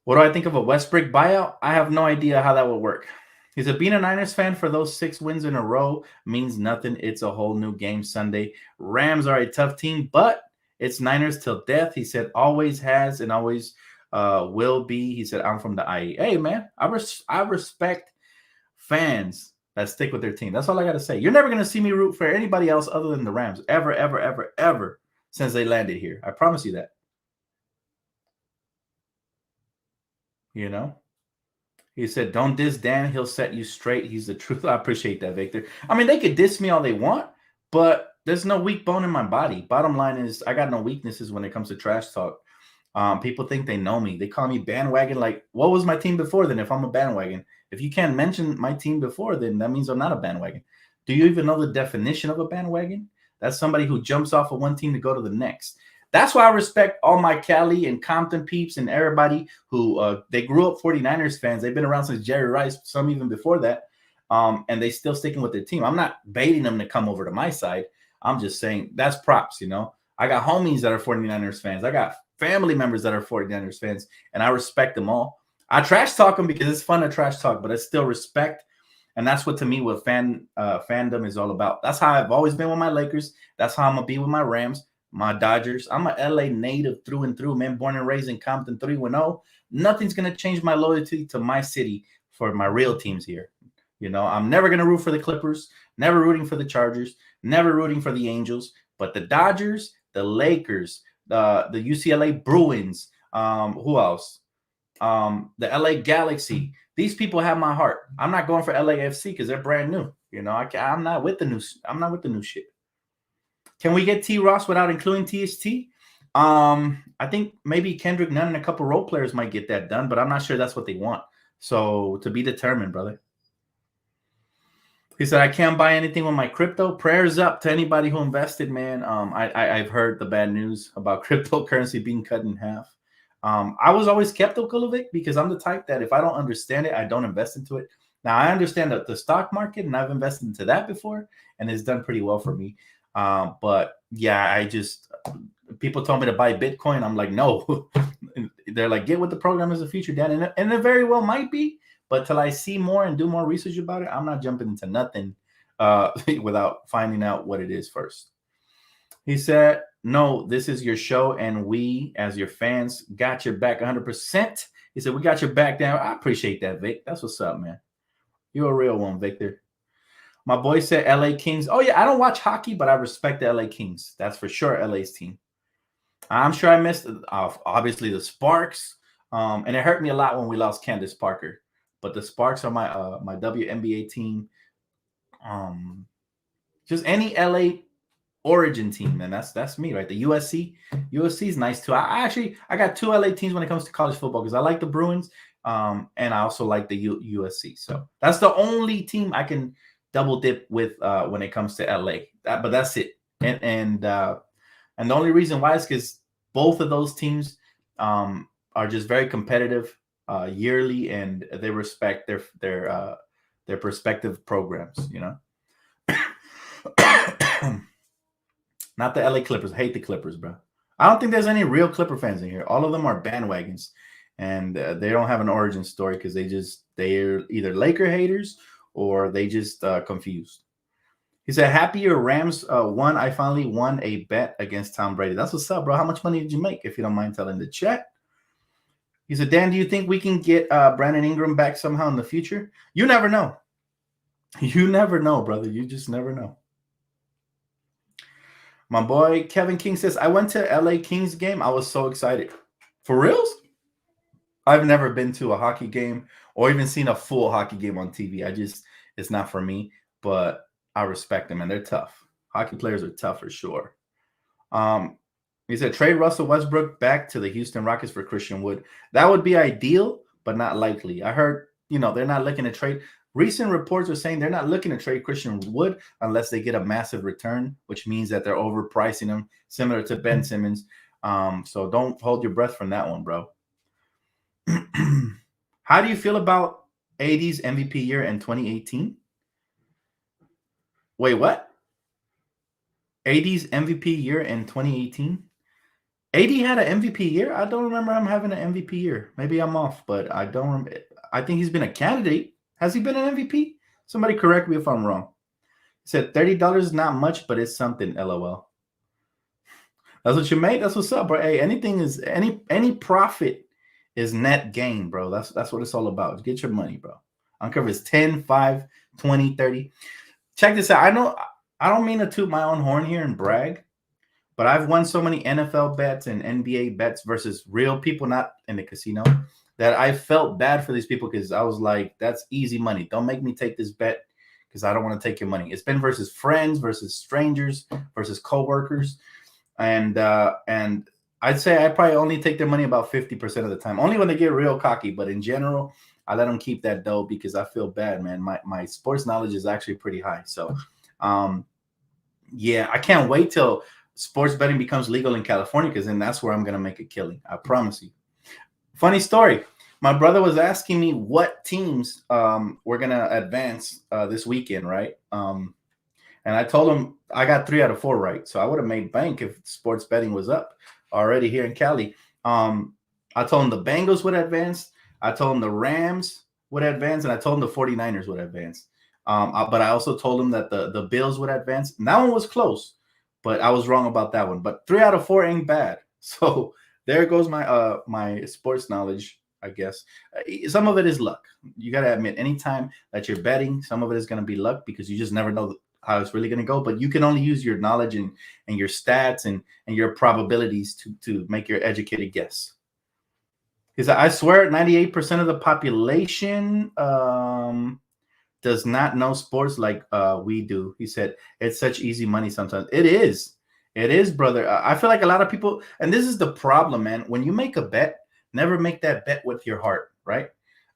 What do I think of a Westbrook buyout? I have no idea how that would work. He said, being a Niners fan for those 6 wins in a row means nothing. It's a whole new game Sunday. Rams are a tough team, but it's Niners till death. He said, always has and always will be. He said, I'm from the IE. Hey, man, I respect fans that stick with their team. That's all I got to say. You're never going to see me root for anybody else other than the Rams ever, ever, ever, ever since they landed here. I promise you that. You know? He said, don't diss Dan. He'll set you straight. He's the truth. I appreciate that, Victor. I mean, they could diss me all they want, but there's no weak bone in my body. Bottom line is I got no weaknesses when it comes to trash talk. People think they know me. They call me bandwagon. Like, what was my team before then if I'm a bandwagon? If you can't mention my team before, then that means I'm not a bandwagon. Do you even know the definition of a bandwagon? That's somebody who jumps off of one team to go to the next. That's why I respect all my Cali and Compton peeps and everybody who they grew up 49ers fans. They've been around since Jerry Rice, some even before that, and they still sticking with their team. I'm not baiting them to come over to my side. I'm just saying that's props, you know. I got homies that are 49ers fans. I got family members that are 49ers fans, and I respect them all. I trash talk them because it's fun to trash talk, but I still respect, and that's what to me what fandom is all about. That's how I've always been with my Lakers. That's how I'm gonna be with my Rams. My Dodgers. I'm a LA native through and through, man, born and raised in Compton 310. Nothing's going to change my loyalty to my city for my real teams here. You know, I'm never going to root for the Clippers, never rooting for the Chargers, never rooting for the Angels, but the Dodgers, the Lakers, the UCLA Bruins, who else? The LA Galaxy. These people have my heart. I'm not going for LAFC because they're brand new. You know, I'm not with the new shit. Can we get T. Ross without including THT? I think maybe Kendrick Nunn and a couple role players might get that done, but I'm not sure that's what they want. So to be determined, brother. He said, I can't buy anything with my crypto. Prayers up to anybody who invested, man. I've heard the bad news about cryptocurrency being cut in half. I was always skeptical of it because I'm the type that if I don't understand it, I don't invest into it. Now, I understand the stock market, and I've invested into that before, and it's done pretty well for me. But yeah, people told me to buy Bitcoin. I'm like, no. They're like, get with the program as a future, Dan. And it very well might be, but till I see more and do more research about it, I'm not jumping into nothing without finding out what it is first. He said, no, this is your show, and we, as your fans, got your back 100%. He said, we got your back down. I appreciate that, Vic. That's what's up, man. You're a real one, Victor. My boy said LA Kings. Oh, yeah, I don't watch hockey, but I respect the LA Kings. That's for sure LA's team. I'm sure I missed, obviously, the Sparks. And it hurt me a lot when we lost Candace Parker. But the Sparks are my WNBA team. Just any LA origin team, man. That's me, right? The USC is nice, too. I got 2 LA teams when it comes to college football because I like the Bruins, and I also like the USC. So that's the only team I can double dip with when it comes to LA. But that's it. And the only reason why is because both of those teams are just very competitive yearly, and they respect their respective programs. You know, not the LA Clippers. I hate the Clippers, bro. I don't think there's any real Clipper fans in here. All of them are bandwagons, and they don't have an origin story because they're either Laker haters or they just confused. He said, happy your Rams won. I finally won a bet against Tom Brady. That's what's up, bro. How much money did you make, if you don't mind telling the chat? He said, Dan, do you think we can get Brandon Ingram back somehow in the future? You never know. You never know, brother. You just never know. My boy Kevin King says, I went to LA Kings game. I was so excited. For reals? I've never been to a hockey game or even seen a full hockey game on TV. It's not for me, but I respect them and they're tough. Hockey players are tough for sure. He said, trade Russell Westbrook back to the Houston Rockets for Christian Wood. That would be ideal, but not likely. I heard, they're not looking to trade. Recent reports are saying they're not looking to trade Christian Wood unless they get a massive return, which means that they're overpricing him, similar to Ben Simmons. So don't hold your breath from that one, bro. How do you feel about AD's MVP year in 2018? Wait, what? AD's MVP year in 2018? AD had an MVP year? I don't remember him having an MVP year. Maybe I'm off, but I don't remember. I think he's been a candidate. Has he been an MVP? Somebody correct me if I'm wrong. He said $30 is not much, but it's something, LOL. That's what you made? That's what's up, bro. Hey, anything is any profit is net gain, bro. That's what it's all about. Get your money, bro. I don't care if it's 10, 5, 20, 30. Check this out. I don't mean to toot my own horn here and brag, but I've won so many NFL bets and NBA bets versus real people, not in the casino, that I felt bad for these people because I was like, that's easy money. Don't make me take this bet because I don't want to take your money. It's been versus friends, versus strangers, versus coworkers. And I'd say I probably only take their money about 50% of the time, only when they get real cocky. But in general, I let them keep that dough because I feel bad, man. My sports knowledge is actually pretty high. So, yeah, I can't wait till sports betting becomes legal in California because then that's where I'm going to make a killing. I promise you. Funny story. My brother was asking me what teams were going to advance this weekend, right? And I told him I got 3 out of 4 right. So I would have made bank if sports betting was up already here in Cali. I told him the Bengals would advance. I told him the Rams would advance. And I told him the 49ers would advance. But I also told him that the Bills would advance. And that one was close, but I was wrong about that one. But 3 out of 4 ain't bad. So there goes my my sports knowledge, I guess. Some of it is luck. You got to admit, anytime that you're betting, some of it is going to be luck because you just never know how it's really going to go. But you can only use your knowledge and your stats and your probabilities to make your educated guess. Because I swear 98% of the population does not know sports like we do. He said, it's such easy money sometimes. It is. It is, brother. I feel like a lot of people, and this is the problem, man. When you make a bet, never make that bet with your heart, right?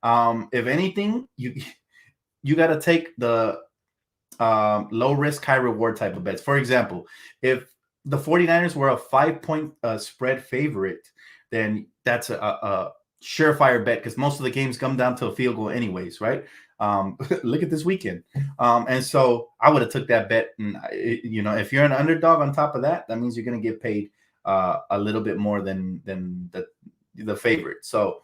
If anything, you got to take the low risk, high reward type of bets. For example, if the 49ers were a 5-point spread favorite, then that's a surefire bet because most of the games come down to a field goal anyways, right? Look at this weekend. And so I would have took that bet. And, if you're an underdog on top of that, that means you're going to get paid a little bit more than the favorite. So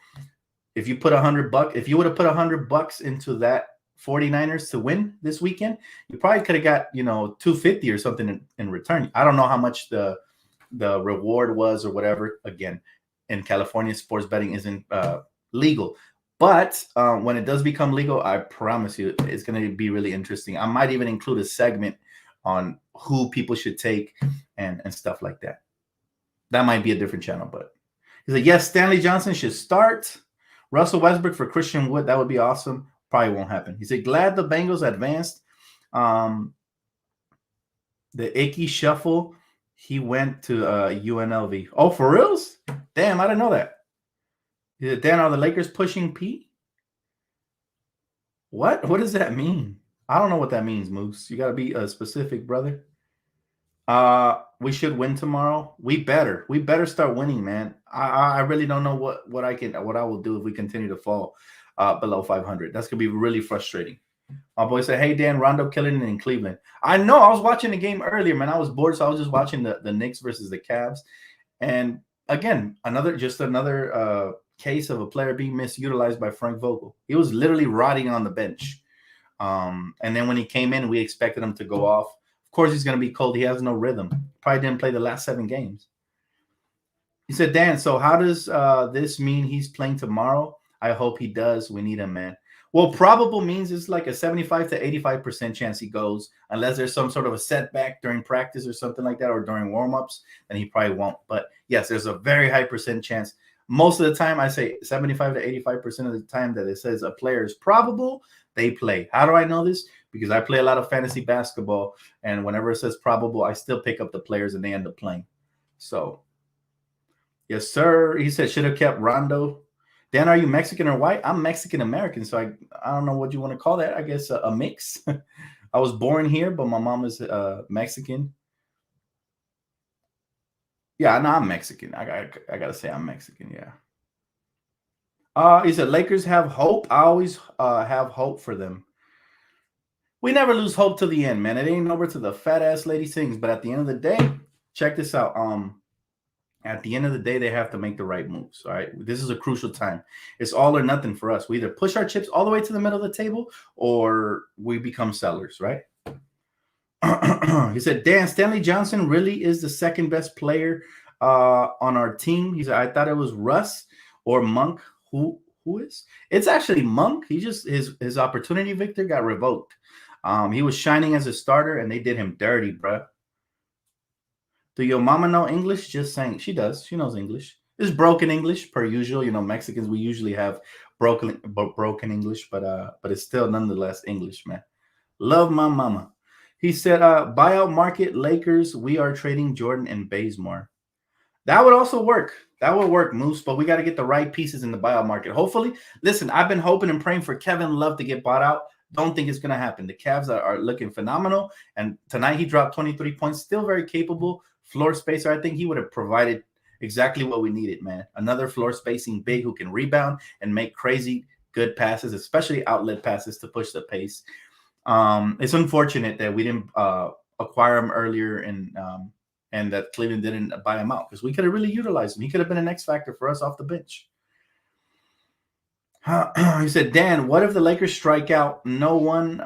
if you put $100, if you would have put $100 into that 49ers to win this weekend, you probably could have got, $250 or something in return. I don't know how much the reward was or whatever. Again, in California, sports betting isn't legal. But when it does become legal, I promise you, it's going to be really interesting. I might even include a segment on who people should take and stuff like that. That might be a different channel, but he's like, yes, Stanley Johnson should start. Russell Westbrook for Christian Wood. That would be awesome. Probably won't happen. He said, glad the Bengals advanced. The Icky Shuffle, he went to UNLV. Oh, for reals? Damn, I didn't know that. Dan, are the Lakers pushing P? What? What does that mean? I don't know what that means, Moose. You got to be specific, brother. We should win tomorrow. We better start winning, man. I really don't know what I will do if we continue to fall below 500. That's gonna be really frustrating. My boy said, "Hey Dan, Rondo killing it in Cleveland." I know. I was watching the game earlier, man. I was bored, so I was just watching the Knicks versus the Cavs. And again, another case of a player being misutilized by Frank Vogel. He was literally rotting on the bench. And then when he came in, we expected him to go off. Of course, he's going to be cold. He has no rhythm. Probably didn't play the last 7 games. He said, Dan, so how does this mean he's playing tomorrow? I hope he does. We need him, man. Well, probable means it's like a 75 to 85% chance he goes, unless there's some sort of a setback during practice or something like that, or during warmups, then he probably won't. But yes, there's a very high percent chance. Most of the time, I say 75 to 85% of the time that it says a player is probable, they play. How do I know this? Because I play a lot of fantasy basketball, and whenever it says probable, I still pick up the players and they end up playing. So, yes, sir. He said should have kept Rondo. Dan, are you Mexican or white? I'm Mexican American, so I don't know what you want to call that. I guess a mix. I was born here, but my mom is Mexican. Yeah, no, I'm Mexican. I gotta say I'm Mexican. Yeah. He said Lakers have hope. I always have hope for them. We never lose hope till the end, man. It ain't over to the fat ass lady sings. But at the end of the day, check this out. At the end of the day, they have to make the right moves. All right. This is a crucial time. It's all or nothing for us. We either push our chips all the way to the middle of the table or we become sellers, right? He said, Dan, Stanley Johnson really is the second best player on our team. He said, I thought it was Russ or Monk. Who is? It's actually Monk. He just his opportunity, Victor, got revoked. He was shining as a starter and they did him dirty, bruh. Do your mama know English? Just saying. She does. She knows English. It's broken English per usual. You know, Mexicans, we usually have broken English, but it's still nonetheless English, man. Love my mama. He said, buyout market, Lakers, we are trading Jordan and Bazemore. That would also work. That would work, Moose, but we got to get the right pieces in the buyout market. Hopefully, listen, I've been hoping and praying for Kevin Love to get bought out. Don't think it's going to happen. The Cavs are looking phenomenal, and tonight he dropped 23 points, still very capable. Floor spacer, I think he would have provided exactly what we needed, man. Another floor spacing big who can rebound and make crazy good passes, especially outlet passes to push the pace. It's unfortunate that we didn't acquire him earlier and that Cleveland didn't buy him out because we could have really utilized him. He could have been an X factor for us off the bench. He said, Dan, what if the Lakers strike out? No one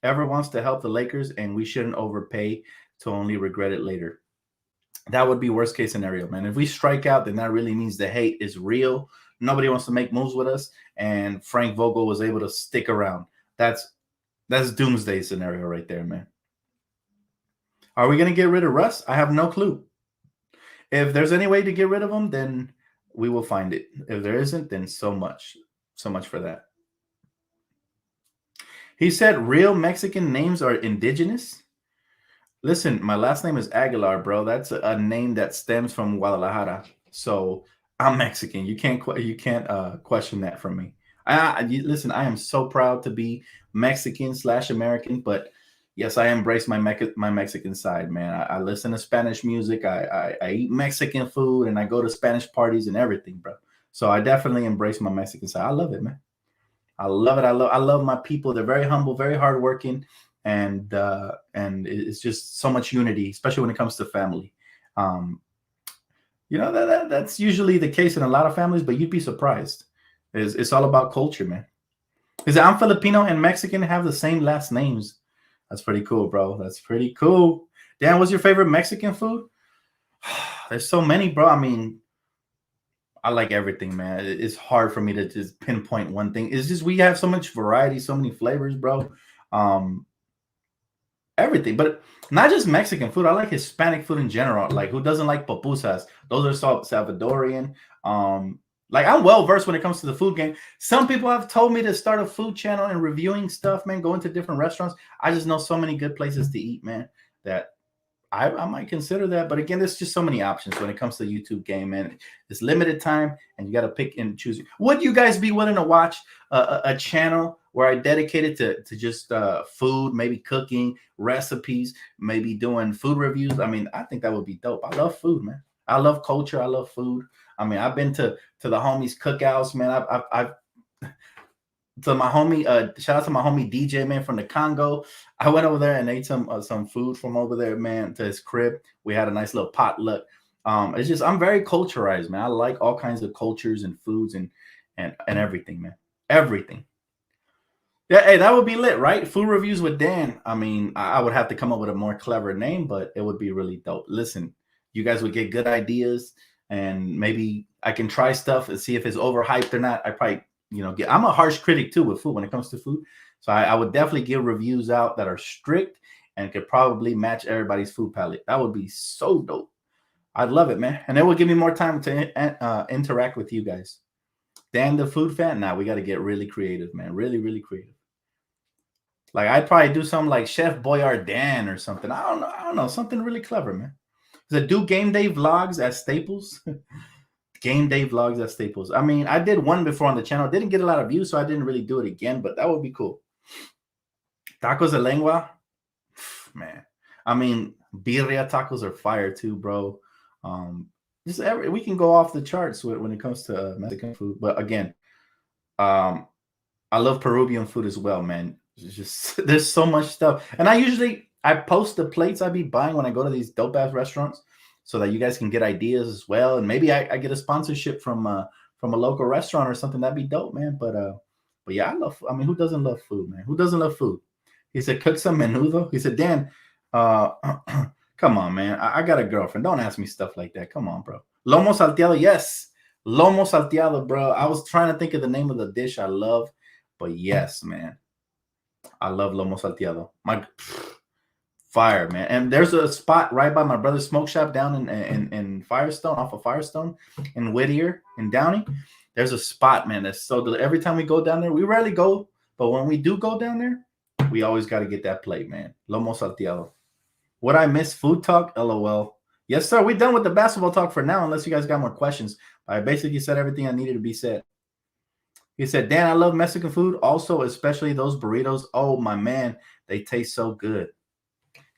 ever wants to help the Lakers, and we shouldn't overpay to only regret it later. That would be worst case scenario, man. If we strike out, then that really means the hate is real. Nobody wants to make moves with us, and Frank Vogel was able to stick around. That's doomsday scenario right there, man. Are we going to get rid of Russ? I have no clue. If there's any way to get rid of him, then we will find it. If there isn't, then so much for that. He said real Mexican names are indigenous. Listen, my last name is Aguilar, bro. That's a name that stems from Guadalajara. So I'm Mexican. You can't question that from me. Listen, I am so proud to be Mexican/American, but yes, I embrace my Mexican side, man. I listen to Spanish music. I eat Mexican food, and I go to Spanish parties and everything, bro. So I definitely embrace my Mexican side. I love it, man. I love it. I love my people. They're very humble, very hardworking, and it's just so much unity, especially when it comes to family. You know that's usually the case in a lot of families, but you'd be surprised. It's all about culture, man. Because I'm Filipino and Mexican have the same last names. That's pretty cool, bro. That's pretty cool. Dan, what's your favorite Mexican food? There's so many, bro. I mean, I like everything, man. It's hard for me to just pinpoint one thing. It's just we have so much variety, so many flavors, bro. Everything, but not just Mexican food. I like Hispanic food in general. Like, who doesn't like pupusas? Those are Salvadorian. Like, I'm well versed when it comes to the food game. Some people have told me to start a food channel and reviewing stuff, man, going to different restaurants. I just know so many good places to eat, man, that I might consider that. But again, there's just so many options when it comes to the YouTube game, man. It's limited time, and you got to pick and choose. Would you guys be willing to watch a channel where I dedicated to just food, maybe cooking, recipes, maybe doing food reviews? I mean, I think that would be dope. I love food, man. I love culture. I love food. I mean, I've been to the homies' cookouts, man. I've to my homie, shout out to my homie DJ, man, from the Congo. I went over there and ate some food from over there, man, to his crib. We had a nice little potluck. It's just, I'm very culturized, man. I like all kinds of cultures and foods and everything, man. Everything. Yeah, hey, that would be lit, right? Food reviews with Dan. I mean, I would have to come up with a more clever name, but it would be really dope. Listen, you guys would get good ideas, and maybe I can try stuff and see if it's overhyped or not. I probably I'm a harsh critic too with food when it comes to food. So I would definitely give reviews out that are strict and could probably match everybody's food palette. That would be so dope. I'd love it, man. And it will give me more time to interact with you guys. Dan the food fan. Now we got to get really creative, man. Really, really creative. Like I'd probably do something like Chef Boyardee or something. I don't know. Something really clever, man. Do game day vlogs at Staples. Game day vlogs at Staples. I mean, I did one before on the channel. Didn't get a lot of views, so I didn't really do it again, but that would be cool. Tacos de lengua. Man. I mean, birria tacos are fire too, bro. We can go off the charts when it comes to Mexican food. But again, I love Peruvian food as well, man. It's just there's so much stuff. And I post the plates I be buying when I go to these dope ass restaurants so that you guys can get ideas as well. And maybe I get a sponsorship from a local restaurant or something. That'd be dope, man. But yeah, I mean, who doesn't love food, man? Who doesn't love food? He said, cook some menudo. He said, Dan, come on, man. I got a girlfriend. Don't ask me stuff like that. Come on, bro. Lomo salteado. Yes. Lomo salteado, bro. I was trying to think of the name of the dish I love, but yes, man. I love lomo salteado. Fire, man. And there's a spot right by my brother's smoke shop down in Firestone, off of Firestone in Whittier in Downey. There's a spot, man, that's so delicious. Every time we go down there, we rarely go, but when we do go down there, we always got to get that plate, man. Lomo salteado. Would I miss food talk? LOL. Yes, sir. We're done with the basketball talk for now, unless you guys got more questions. I basically said everything I needed to be said. He said, Dan, I love Mexican food. Also, especially those burritos. Oh, my man. They taste so good.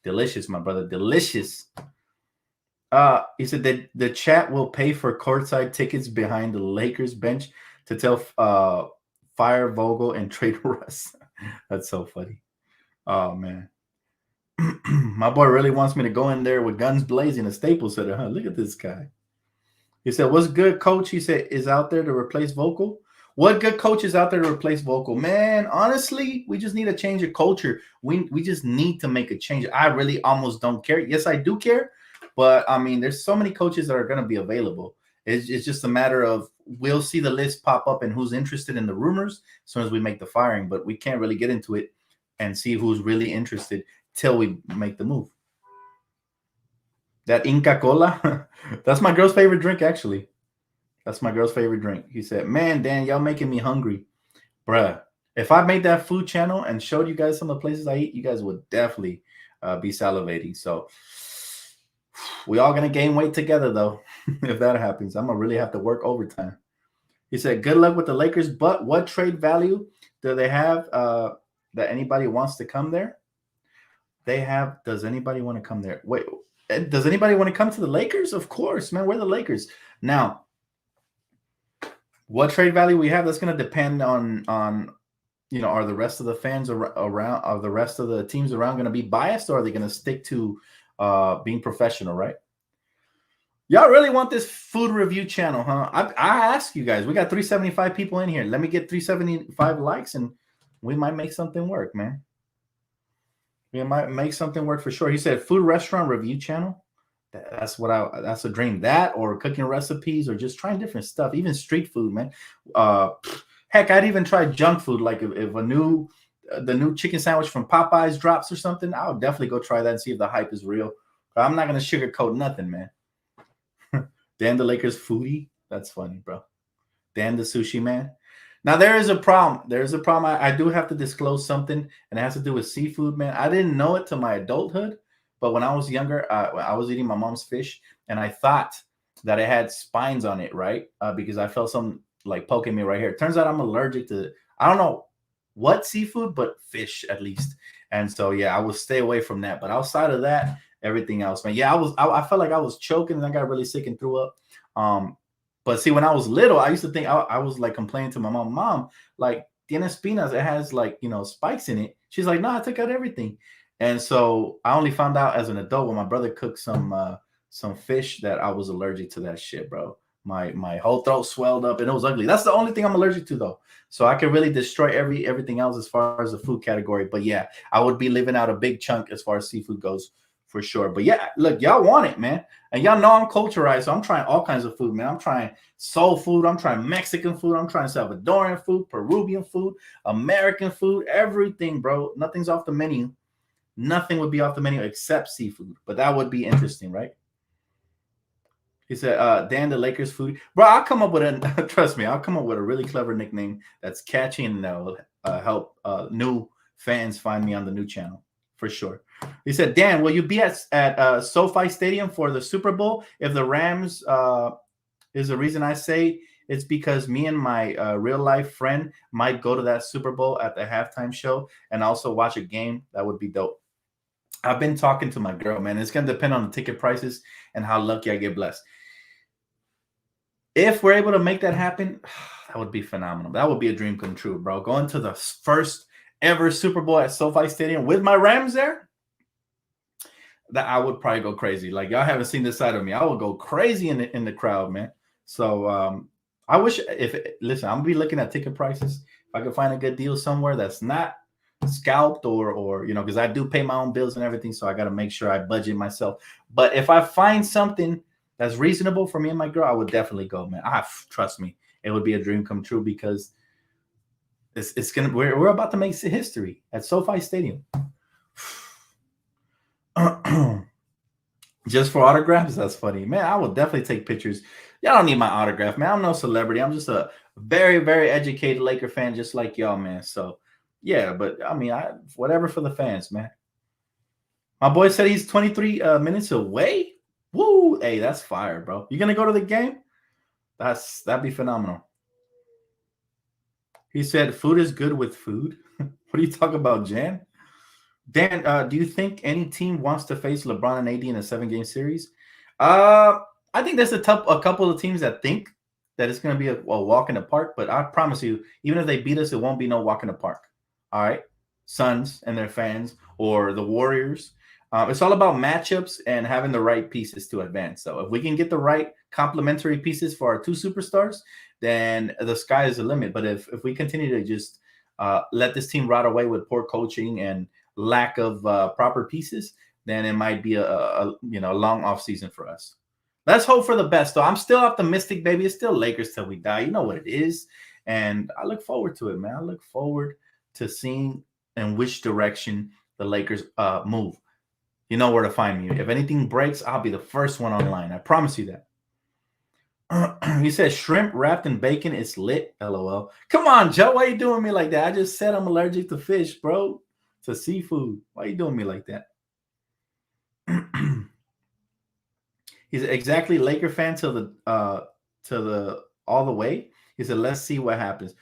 Delicious, my brother. Delicious. He said that the chat will pay for courtside tickets behind the Lakers bench to tell Fire Vogel and Trader Russ. That's so funny. Oh, man. My boy really wants me to go in there with guns blazing. A Staples said, look at this guy. He said, what's good, coach? He said, is out there to replace Vogel? What good coach is out there to replace Vogel? Man, honestly, we just need a change of culture. We just need to make a change. I really almost don't care. Yes, I do care. But, I mean, there's so many coaches that are going to be available. It's just a matter of we'll see the list pop up and who's interested in the rumors as soon as we make the firing. But we can't really get into it and see who's really interested till we make the move. That Inca Cola, that's my girl's favorite drink, actually. That's my girl's favorite drink. He said, man, Dan, y'all making me hungry. Bruh, if I made that food channel and showed you guys some of the places I eat, you guys would definitely be salivating. So we all going to gain weight together, though, if that happens. I'm going to really have to work overtime. He said, good luck with the Lakers, but what trade value do they have that anybody wants to come there? Does anybody want to come there? Wait, does anybody want to come to the Lakers? Of course, man. We're the Lakers. Now, what trade value we have, that's going to depend on are the rest of the fans around, are the rest of the teams around going to be biased, or are they going to stick to being professional, right? Y'all really want this food review channel, huh? I ask you guys. We got 375 people in here. Let me get 375 likes, and we might make something work, man. We might make something work for sure. He said food restaurant review channel. That's a dream. That or cooking recipes or just trying different stuff, even street food, man. Heck, I'd even try junk food. Like if the new chicken sandwich from Popeyes drops or something, I'll definitely go try that and see if the hype is real. But I'm not gonna sugarcoat nothing, man. Dan the Lakers foodie. That's funny, bro. Dan the sushi man. Now, there is a problem. There's a problem. I do have to disclose something, and it has to do with seafood, man. I didn't know it till my adulthood, but when I was younger, I was eating my mom's fish, and I thought that it had spines on it, right? Because I felt something like poking me right here. It turns out I'm allergic to, I don't know what seafood, but fish at least. And so, yeah, I will stay away from that. But outside of that, everything else, man. Yeah, I felt like I was choking, and I got really sick and threw up. But see, when I was little, I used to think I was like complaining to my mom, like, tiene espinas, it has like, spikes in it. She's like, no, I took out everything. And so I only found out as an adult when my brother cooked some fish that I was allergic to that shit, bro. My whole throat swelled up and it was ugly. That's the only thing I'm allergic to, though. So I can really destroy everything else as far as the food category. But yeah, I would be leaving out a big chunk as far as seafood goes for sure. But yeah, look, y'all want it, man. And y'all know I'm culturized, so I'm trying all kinds of food, man. I'm trying soul food, I'm trying Mexican food, I'm trying Salvadorian food, Peruvian food, American food, everything, bro. Nothing's off the menu. Nothing would be off the menu except seafood. But that would be interesting, right? He said, Dan, the Lakers food. Bro, I'll come up with a, trust me, I'll come up with a really clever nickname that's catchy and that will help new fans find me on the new channel for sure. He said, Dan, will you be at SoFi Stadium for the Super Bowl? If the Rams is the reason I say it's because me and my real life friend might go to that Super Bowl at the halftime show and also watch a game. That would be dope. I've been talking to my girl, man. It's going to depend on the ticket prices and how lucky I get blessed. If we're able to make that happen, that would be phenomenal. That would be a dream come true, bro. Going to the first ever Super Bowl at SoFi Stadium with my Rams there, that I would probably go crazy. Like, y'all haven't seen this side of me. I would go crazy in the crowd, man. So I wish listen, I'm gonna be looking at ticket prices. If I could find a good deal somewhere that's not scalped or you know, because I do pay my own bills and everything, so I got to make sure I budget myself. But if I find something that's reasonable for me and my girl, I would definitely go, man. Trust me, it would be a dream come true because it's gonna we're about to make history at SoFi Stadium. Just for autographs? That's funny, man. I will definitely take pictures. Y'all don't need my autograph, man. I'm no celebrity. I'm just a very, very educated Laker fan, just like y'all, man. So yeah, but I mean, whatever for the fans, man. My boy said he's 23 minutes away. Woo! Hey, that's fire, bro. You gonna go to the game? That'd be phenomenal. He said, "Food is good with food." What are you talking about, Jan? Dan, do you think any team wants to face LeBron and AD in a 7-game series? I think there's a couple of teams that think that it's going to be a walk in the park, but I promise you, even if they beat us, it won't be no walk in the park. All right? Suns and their fans or the Warriors. It's all about matchups and having the right pieces to advance. So if we can get the right complementary pieces for our two superstars, then the sky is the limit. But if we continue to just let this team rot away with poor coaching and lack of proper pieces, then it might be a long off season for us. Let's hope for the best, though. I'm still optimistic, baby. It's still Lakers till we die. You know what it is. And I look forward to it, man. I look forward to seeing in which direction the Lakers move. You know where to find me. If anything breaks, I'll be the first one online. I promise you that. He says shrimp wrapped in bacon is lit. LOL. Come on, Joe. Why are you doing me like that? I just said I'm allergic to fish, bro. To seafood. Why are you doing me like that? He's exactly Laker fan to the all the way. He said, let's see what happens.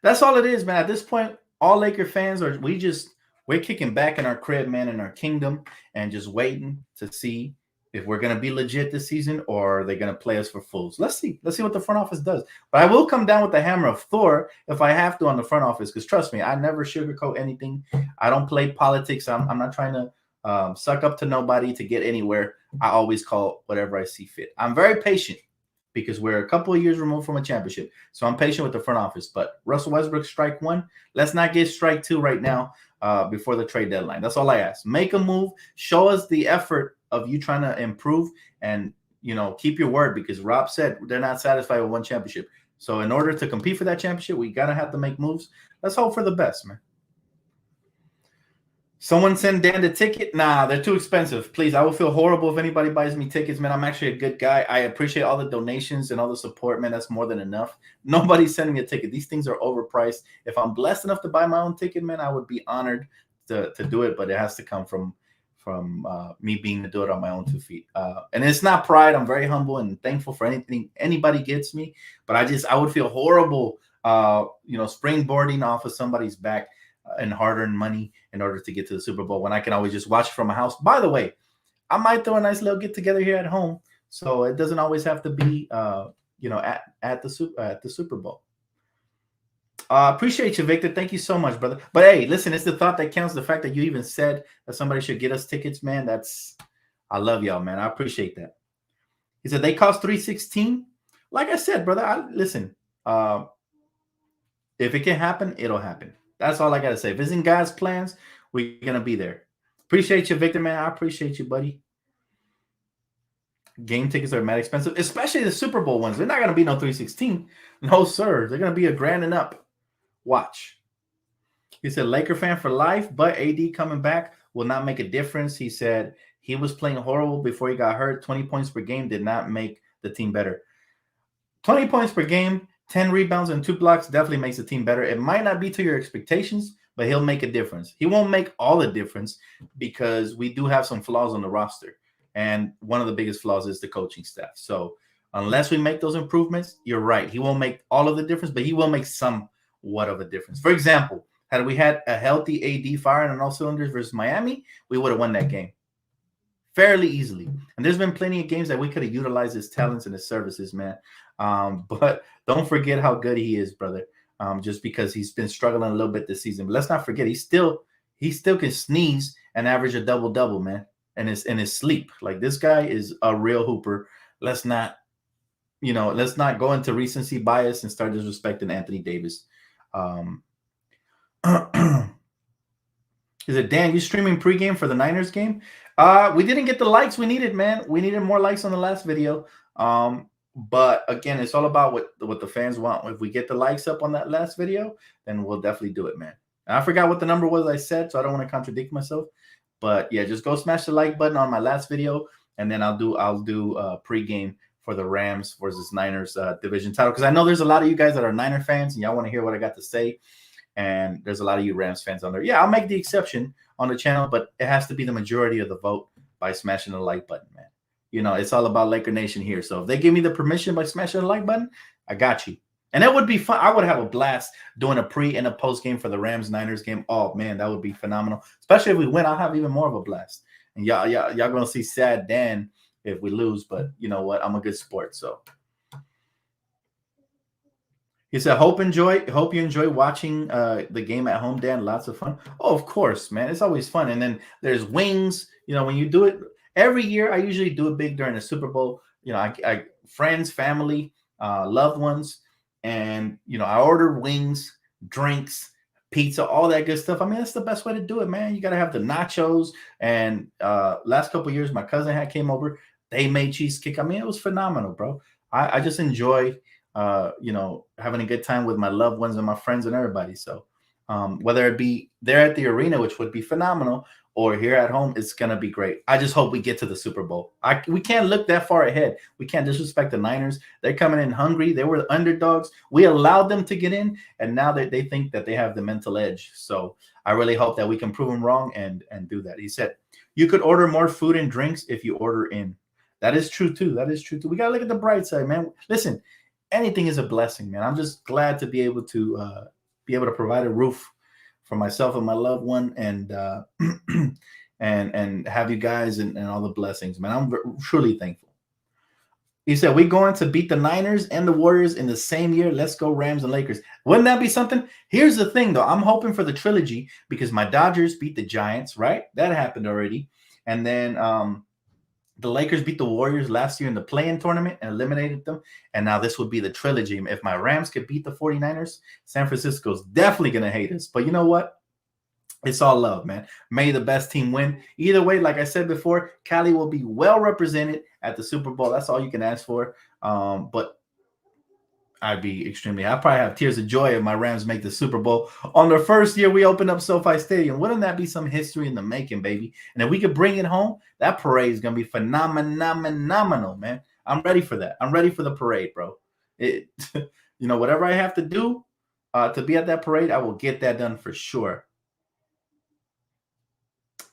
That's all it is, man. At this point, all Laker fans we're kicking back in our crib, man, in our kingdom, and just waiting to see if we're gonna be legit this season or are they gonna play us for fools. Let's see. Let's see what the front office does. But I will come down with the hammer of Thor if I have to on the front office, because trust me, I never sugarcoat anything. I don't play politics. I'm not trying to suck up to nobody to get anywhere. I always call whatever I see fit. I'm very patient because we're a couple of years removed from a championship. So I'm patient with the front office. But Russell Westbrook, strike one. Let's not get strike two right now before the trade deadline. That's all I ask. Make a move. Show us the effort of you trying to improve and, keep your word, because Rob said they're not satisfied with one championship. So in order to compete for that championship, we got to have to make moves. Let's hope for the best, man. Someone send Dan the ticket. Nah, they're too expensive. Please, I will feel horrible if anybody buys me tickets, man. I'm actually a good guy. I appreciate all the donations and all the support, man. That's more than enough. Nobody's sending me a ticket. These things are overpriced. If I'm blessed enough to buy my own ticket, man, I would be honored to do it, but it has to come from me being to do it on my own 2 feet. And it's not pride. I'm very humble and thankful for anything anybody gets me, but I would feel horrible, springboarding off of somebody's back and hard-earned money in order to get to the Super Bowl when I can always just watch it from my house. By the way, I might throw a nice little get-together here at home, so it doesn't always have to be, at the Super Bowl. Appreciate you, Victor. Thank you so much, brother. But hey, listen, it's the thought that counts. The fact that you even said that somebody should get us tickets, man. I love y'all, man. I appreciate that. He said they cost $316. Like I said, brother, listen. If it can happen, it'll happen. That's all I gotta say. If it's in God's plans, we're gonna be there. Appreciate you, Victor, man. I appreciate you, buddy. Game tickets are mad expensive, especially the Super Bowl ones. They're not going to be no 316. No, sir. They're going to be $1,000 and up. Watch. He said, Laker fan for life, but AD coming back will not make a difference. He said he was playing horrible before he got hurt. 20 points per game did not make the team better. 20 points per game, 10 rebounds, and 2 blocks definitely makes the team better. It might not be to your expectations, but he'll make a difference. He won't make all the difference because we do have some flaws on the roster. And one of the biggest flaws is the coaching staff. So unless we make those improvements, you're right. He won't make all of the difference, but he will make somewhat of a difference. For example, had we had a healthy AD firing on all cylinders versus Miami, we would have won that game fairly easily. And there's been plenty of games that we could have utilized his talents and his services, man. But don't forget how good he is, brother. Just because he's been struggling a little bit this season. But let's not forget, he still can sneeze and average a double-double, man. And in his sleep. Like, this guy is a real hooper. Let's not go into recency bias and start disrespecting Anthony Davis. Is it Dan? You streaming pregame for the Niners game? We didn't get the likes we needed, man. We needed more likes on the last video. But again, it's all about what the fans want. If we get the likes up on that last video, then we'll definitely do it, man. And I forgot what the number was I said, so I don't want to contradict myself. But yeah, just go smash the like button on my last video, and then I'll do pregame for the Rams versus Niners division title, because I know there's a lot of you guys that are Niner fans and y'all want to hear what I got to say, and there's a lot of you Rams fans on there. Yeah, I'll make the exception on the channel, but it has to be the majority of the vote by smashing the like button, man. You know, it's all about Laker Nation here. So if they give me the permission by smashing the like button, I got you. And it would be fun. I would have a blast doing a pre and a post game for the Rams-Niners game. Oh, man, that would be phenomenal. Especially if we win, I'll have even more of a blast. And y'all going to see sad Dan if we lose. But you know what? I'm a good sport. So he said, hope you enjoy watching the game at home, Dan. Lots of fun. Oh, of course, man. It's always fun. And then there's wings. You know, when you do it every year, I usually do it big during the Super Bowl. You know, I friends, family, loved ones. And, you know, I ordered wings, drinks, pizza, all that good stuff. I mean, that's the best way to do it, man. You got to have the nachos. And last couple of years, my cousin came over. They made cheesecake. I mean, it was phenomenal, bro. I just enjoy, you know, having a good time with my loved ones and my friends and everybody. So whether it be there at the arena, which would be phenomenal, or here at home, it's going to be great. I just hope we get to the Super Bowl. We can't look that far ahead. We can't disrespect the Niners. They're coming in hungry. They were underdogs. We allowed them to get in, and now they think that they have the mental edge. So I really hope that we can prove them wrong and do that. He said, you could order more food and drinks if you order in. That is true, too. That is true, too. We got to look at the bright side, man. Listen, anything is a blessing, man. I'm just glad to be able to provide a roof for myself and my loved one, and and have you guys and all the blessings, man. I'm truly thankful. He said, we going to beat the Niners and the Warriors in the same year. Let's go Rams and Lakers. Wouldn't that be something? Here's the thing, though. I'm hoping for the trilogy because my Dodgers beat the Giants, right? That happened already. And then the Lakers beat the Warriors last year in the play-in tournament and eliminated them. And now this would be the trilogy. If my Rams could beat the 49ers, San Francisco's definitely going to hate us. But you know what? It's all love, man. May the best team win. Either way, like I said before, Cali will be well represented at the Super Bowl. That's all you can ask for. But I'd be extremely happy. I'd probably have tears of joy if my Rams make the Super Bowl. On their first year, we opened up SoFi Stadium. Wouldn't that be some history in the making, baby? And if we could bring it home, that parade is going to be phenomenal, man. I'm ready for that. I'm ready for the parade, bro. You know, whatever I have to do to be at that parade, I will get that done for sure.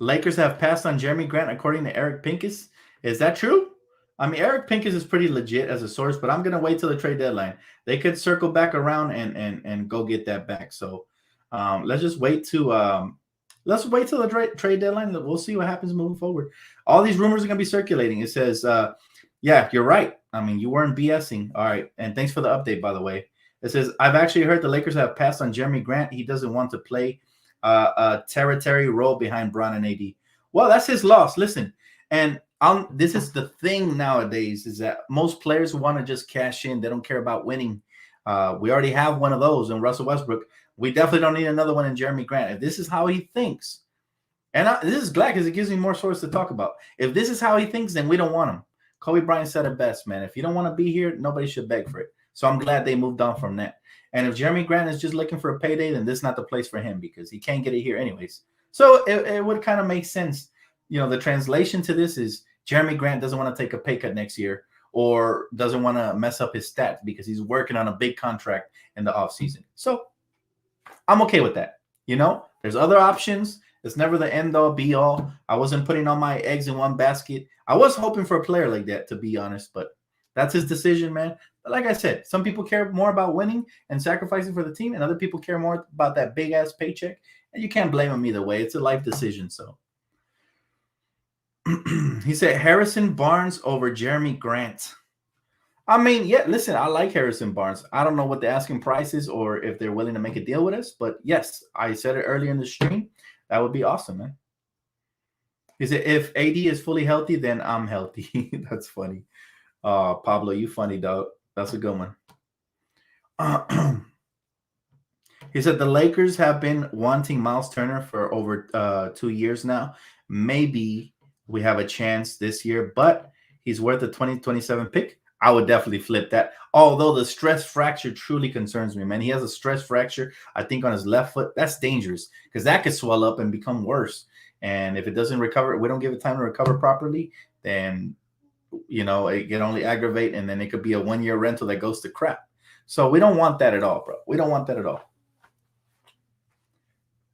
Lakers have passed on Jeremy Grant, according to Eric Pincus. Is that true? I mean, Eric Pincus is pretty legit as a source, but I'm going to wait till the trade deadline. They could circle back around and go get that back. So let's just wait to let's wait till the trade deadline. We'll see what happens moving forward. All these rumors are going to be circulating. It says, yeah, you're right. I mean, you weren't BSing. All right. And thanks for the update, by the way. It says, I've actually heard the Lakers have passed on Jeremy Grant. He doesn't want to play a territory role behind Bron and AD. Well, that's his loss. Listen, and this is the thing nowadays is that most players want to just cash in. They don't care about winning. We already have one of those in Russell Westbrook. We definitely don't need another one in Jeremy Grant. If this is how he thinks, And this is glad because it gives me more source to talk about. If this is how he thinks, then we don't want him. Kobe Bryant said it best, man. If you don't want to be here, nobody should beg for it. So I'm glad they moved on from that. And if Jeremy Grant is just looking for a payday, then this is not the place for him because he can't get it here anyways. So it would kind of make sense. You know, the translation to this is Jeremy Grant doesn't want to take a pay cut next year or doesn't want to mess up his stats because he's working on a big contract in the offseason. So I'm okay with that. You know, there's other options. It's never the end all be all. I wasn't putting all my eggs in one basket. I was hoping for a player like that, to be honest, but that's his decision, man. But like I said, some people care more about winning and sacrificing for the team, and other people care more about that big ass paycheck. And you can't blame them either way. It's a life decision. So he said Harrison Barnes over Jeremy Grant. I mean, yeah, listen, I like Harrison Barnes. I don't know what the asking price is or if they're willing to make a deal with us, but yes, I said it earlier in the stream. That would be awesome, man. He said, if AD is fully healthy, then I'm healthy. That's funny. Pablo, you funny, dog. That's a good one. He said the Lakers have been wanting Miles Turner for over 2 years now. Maybe we have a chance this year, but he's worth a 2027 pick. I would definitely flip that. Although the stress fracture truly concerns me, man. He has a stress fracture, I think, on his left foot. That's dangerous because that could swell up and become worse. And if it doesn't recover, we don't give it time to recover properly, then, you know, it can only aggravate, and then it could be a 1-year rental that goes to crap. So we don't want that at all, bro. We don't want that at all.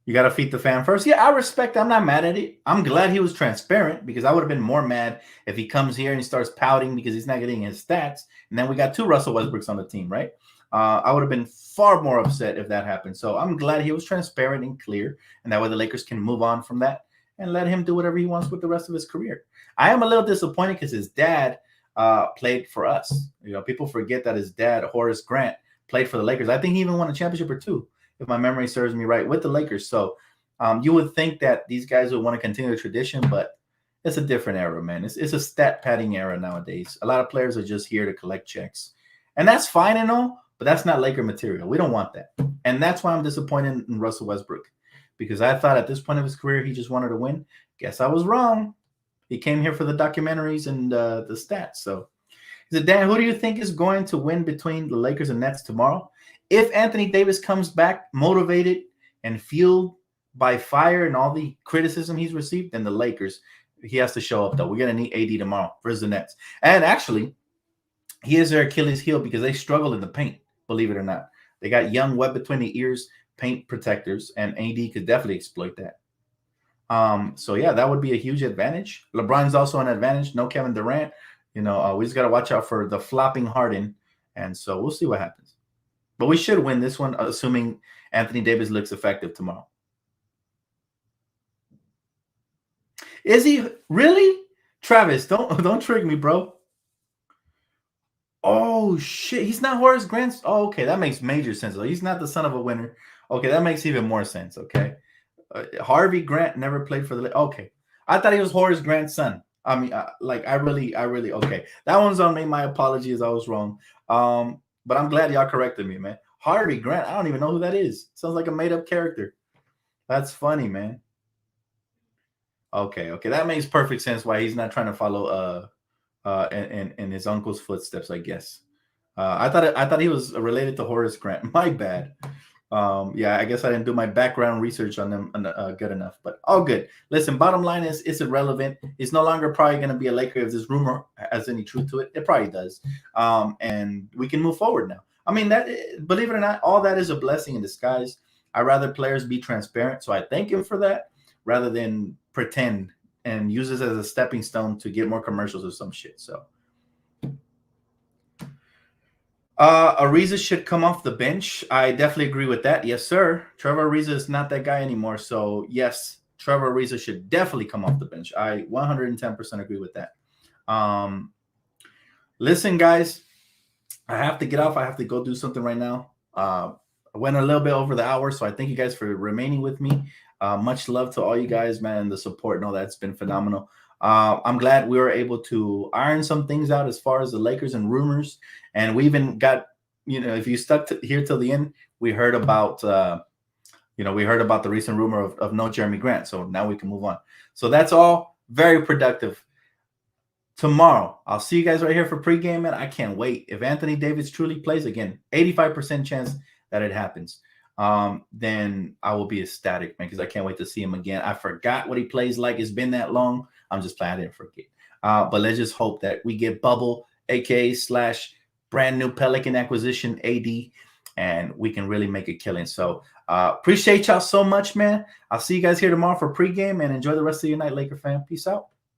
You got to feed the fan first. Yeah, I respect it. I'm not mad at it. I'm glad he was transparent because I would have been more mad if he comes here and he starts pouting because he's not getting his stats. And then we got 2 Russell Westbrooks on the team, right? I would have been far more upset if that happened. So I'm glad he was transparent and clear. And that way the Lakers can move on from that and let him do whatever he wants with the rest of his career. I am a little disappointed because his dad played for us. You know, people forget that his dad, Horace Grant, played for the Lakers. I think he even won a championship or 2. If my memory serves me right, with the Lakers. So you would think that these guys would want to continue the tradition, but it's a different era, man. It's a stat padding era nowadays. A lot of players are just here to collect checks. And that's fine and all, but that's not Laker material. We don't want that. And that's why I'm disappointed in Russell Westbrook, because I thought at this point of his career, he just wanted to win. Guess I was wrong. He came here for the documentaries and the stats. So he said, Dan, who do you think is going to win between the Lakers and Nets tomorrow? If Anthony Davis comes back motivated and fueled by fire and all the criticism he's received, then the Lakers, he has to show up, though. We're going to need AD tomorrow versus the Nets. And actually, he is their Achilles heel because they struggle in the paint, believe it or not. They got young web between the ears paint protectors, and AD could definitely exploit that. So, yeah, that would be a huge advantage. LeBron's also an advantage. No Kevin Durant. You know, we just got to watch out for the flopping Harden. And so we'll see what happens. But we should win this one, assuming Anthony Davis looks effective tomorrow. Is he really? Travis, don't trick me, bro. Oh, shit. He's not Horace Grant's. Oh, okay. That makes major sense. He's not the son of a winner. Okay, that makes even more sense, okay? Harvey Grant never played for the – okay. I thought he was Horace Grant's son. I mean, I really – okay. That one's on me. My apologies. I was wrong. But I'm glad y'all corrected me, man. Harvey Grant, I don't even know who that is. Sounds like a made-up character. That's funny, man. Okay. That makes perfect sense why he's not trying to follow in his uncle's footsteps, I guess. I thought he was related to Horace Grant. My bad. Yeah, I guess I didn't do my background research on them good enough, but all good. Listen, bottom line is it's irrelevant. He's no longer probably going to be a Laker if this rumor has any truth to it. It probably does. And we can move forward now. I mean, that, believe it or not, all that is a blessing in disguise. I'd rather players be transparent, so I thank him for that, rather than pretend and use this as a stepping stone to get more commercials or some shit. So Ariza should come off the bench. I definitely agree with that. Yes, sir. Trevor Ariza is not that guy anymore. So, yes, Trevor Ariza should definitely come off the bench. I 110% agree with that. Listen, guys, I have to get off. I have to go do something right now. I went a little bit over the hour, so I thank you guys for remaining with me. Much love to all you guys, man. The support and all that's been phenomenal. I'm glad we were able to iron some things out as far as the Lakers and rumors. And we even got, if you stuck here till the end, we heard about, You know, we heard about the recent rumor of no Jeremy Grant, so now we can move on. So that's all very productive. Tomorrow, I'll see you guys right here for pregame, and I can't wait. If Anthony Davis truly plays again, 85% chance that it happens, then I will be ecstatic, man, because I can't wait to see him again. I forgot what he plays like. It's been that long. I'm just glad I didn't forget. But let's just hope that we get Bubble, aka / brand new Pelican acquisition AD, and we can really make a killing. So appreciate y'all so much, man. I'll see you guys here tomorrow for pregame, and enjoy the rest of your night, Laker fan. Peace out.